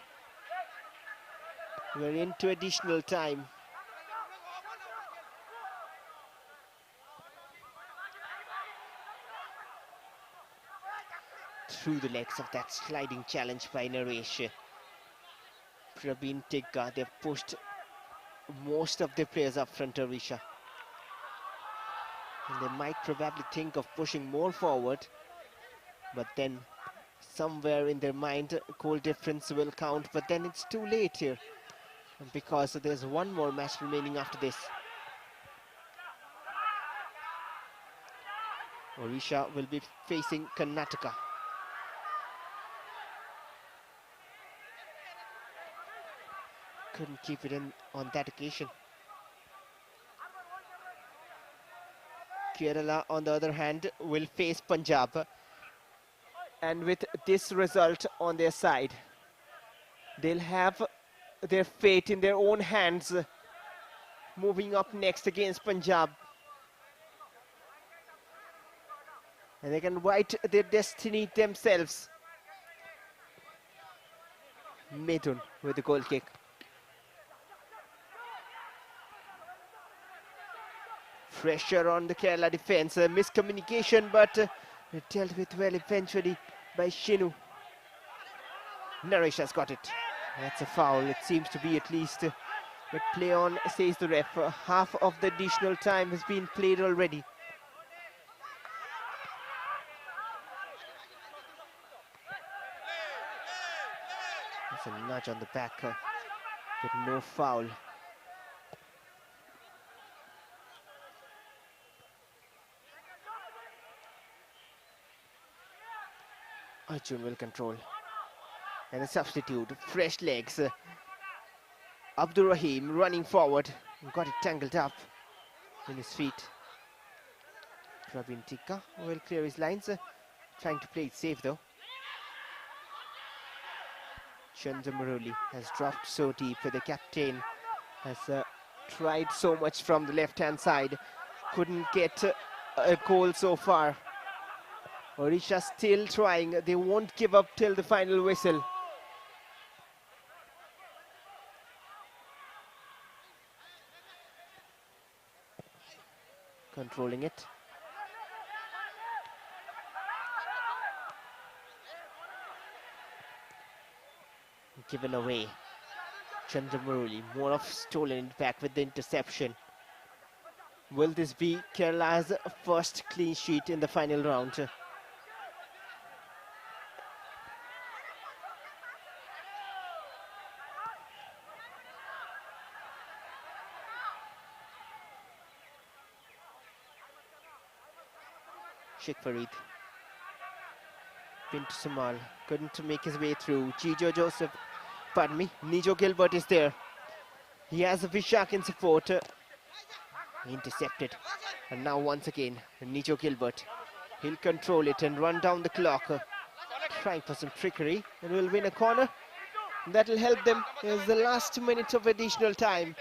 We're into additional time. Through the legs of that sliding challenge by Naresh. Praveen Tigga, they've pushed most of their players up front, Odisha. And they might probably think of pushing more forward, but then somewhere in their mind, goal difference will count, but then it's too late here because there's one more match remaining after this. Odisha will be facing Karnataka. Couldn't keep it in on that occasion. Kerala, on the other hand, will face Punjab. And with this result on their side, they'll have their fate in their own hands, moving up next against Punjab. And they can write their destiny themselves. Midun with the goal kick. Pressure on the Kerala defense, miscommunication, but dealt with well eventually by Shinu. Naresh has got it. That's a foul, it seems to be at least. But play on, says the ref. Half of the additional time has been played already. That's a nudge on the back, but no foul. Arjun will control. And a substitute, fresh legs. Abdurrahim running forward. Got it tangled up in his feet. Praveen Tigga will clear his lines. Trying to play it safe though. Chandramaruli has dropped so deep. The captain has tried so much from the left-hand side. Couldn't get a goal so far. Odisha still trying. They won't give up till the final whistle. Controlling it. Given away. Chandramaruli, more of stolen it back with the interception. Will this be Kerala's first clean sheet in the final round? Sheikh Farid. Pinto Samal couldn't make his way through. Nijo Gilbert is there. He has a Vishak in support. Intercepted. And now once again, Nijo Gilbert. He'll control it and run down the clock. Trying for some trickery and will win a corner. That'll help them as the last minutes of additional time.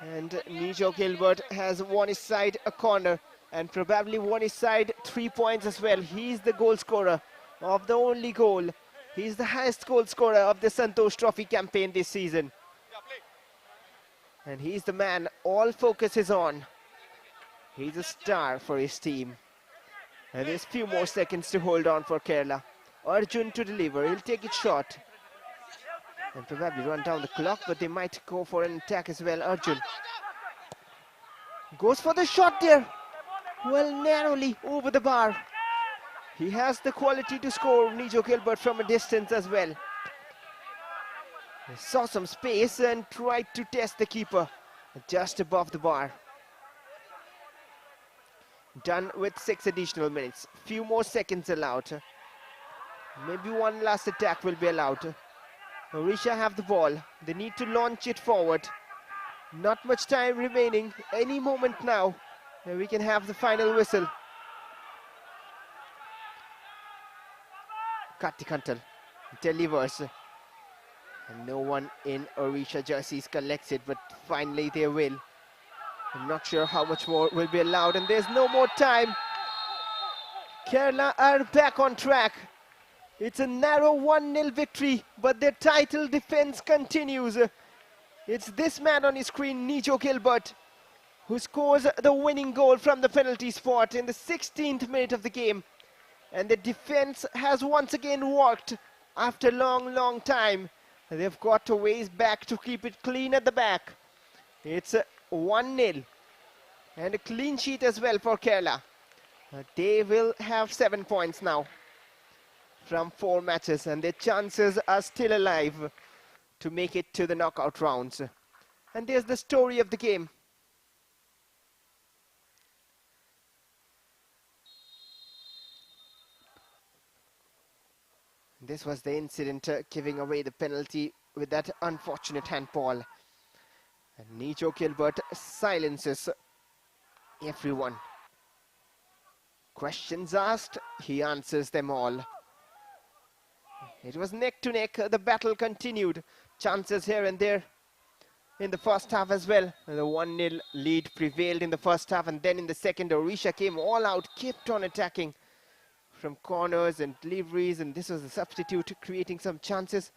And Nijo Gilbert has won his side a corner and probably won his side 3 points as well. He's the goal scorer of the only goal. He's the highest goal scorer of the Santosh Trophy campaign this season. And he's the man all focus is on. He's a star for his team. And there's few more seconds to hold on for Kerala. Arjun to deliver, he'll take it short. And probably run down the clock, but they might go for an attack as well. Arjun goes for the shot there. Well, narrowly over the bar. He has the quality to score, Nijo Gilbert, from a distance as well. He saw some space and tried to test the keeper just above the bar. Done with 6 additional minutes. Few more seconds allowed. Maybe one last attack will be allowed. Odisha have the ball. They need to launch it forward. Not much time remaining. Any moment now, we can have the final whistle. Kartikantal delivers. And no one in Odisha jerseys collects it, but finally they will. I'm not sure how much more will be allowed, and there's no more time. Kerala are back on track. It's a narrow 1-0 victory, but their title defense continues. It's this man on his screen, Nijo Gilbert, who scores the winning goal from the penalty spot in the 16th minute of the game. And the defense has once again worked after a long time. They've got ways back to keep it clean at the back. It's 1-0 and a clean sheet as well for Kerala. They will have 7 points now from 4 matches, and their chances are still alive to make it to the knockout rounds. And there's the story of the game. This was the incident giving away the penalty with that unfortunate handball. And Nijo Gilbert silences everyone. Questions asked, he answers them all. It was neck to neck, the battle continued. Chances here and there in the first half as well. The 1-0 lead prevailed in the first half, and then in the second, Odisha came all out, kept on attacking from corners and deliveries, and this was a substitute creating some chances.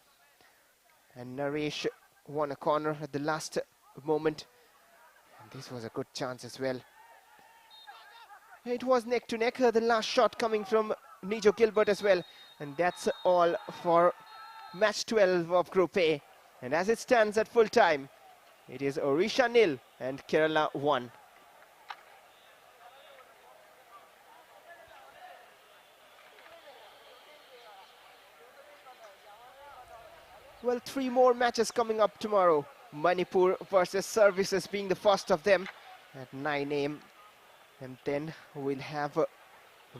And Naresh won a corner at the last moment, and this was a good chance as well. It was neck to neck, the last shot coming from Nijo Gilbert as well. And that's all for match 12 of Group A. And as it stands at full time, it is Odisha 0 and Kerala 1. Well, 3 more matches coming up tomorrow. Manipur versus Services being the first of them at 9 AM. And then we'll have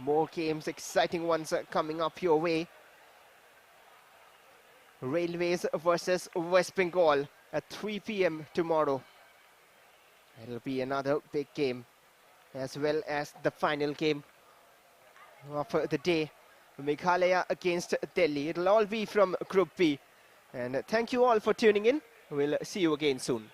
more games, exciting ones coming up your way. Railways versus West Bengal at 3 PM tomorrow. It'll be another big game, as well as the final game of the day, Meghalaya against Delhi. It'll all be from Group B. And thank you all for tuning in. We'll see you again soon.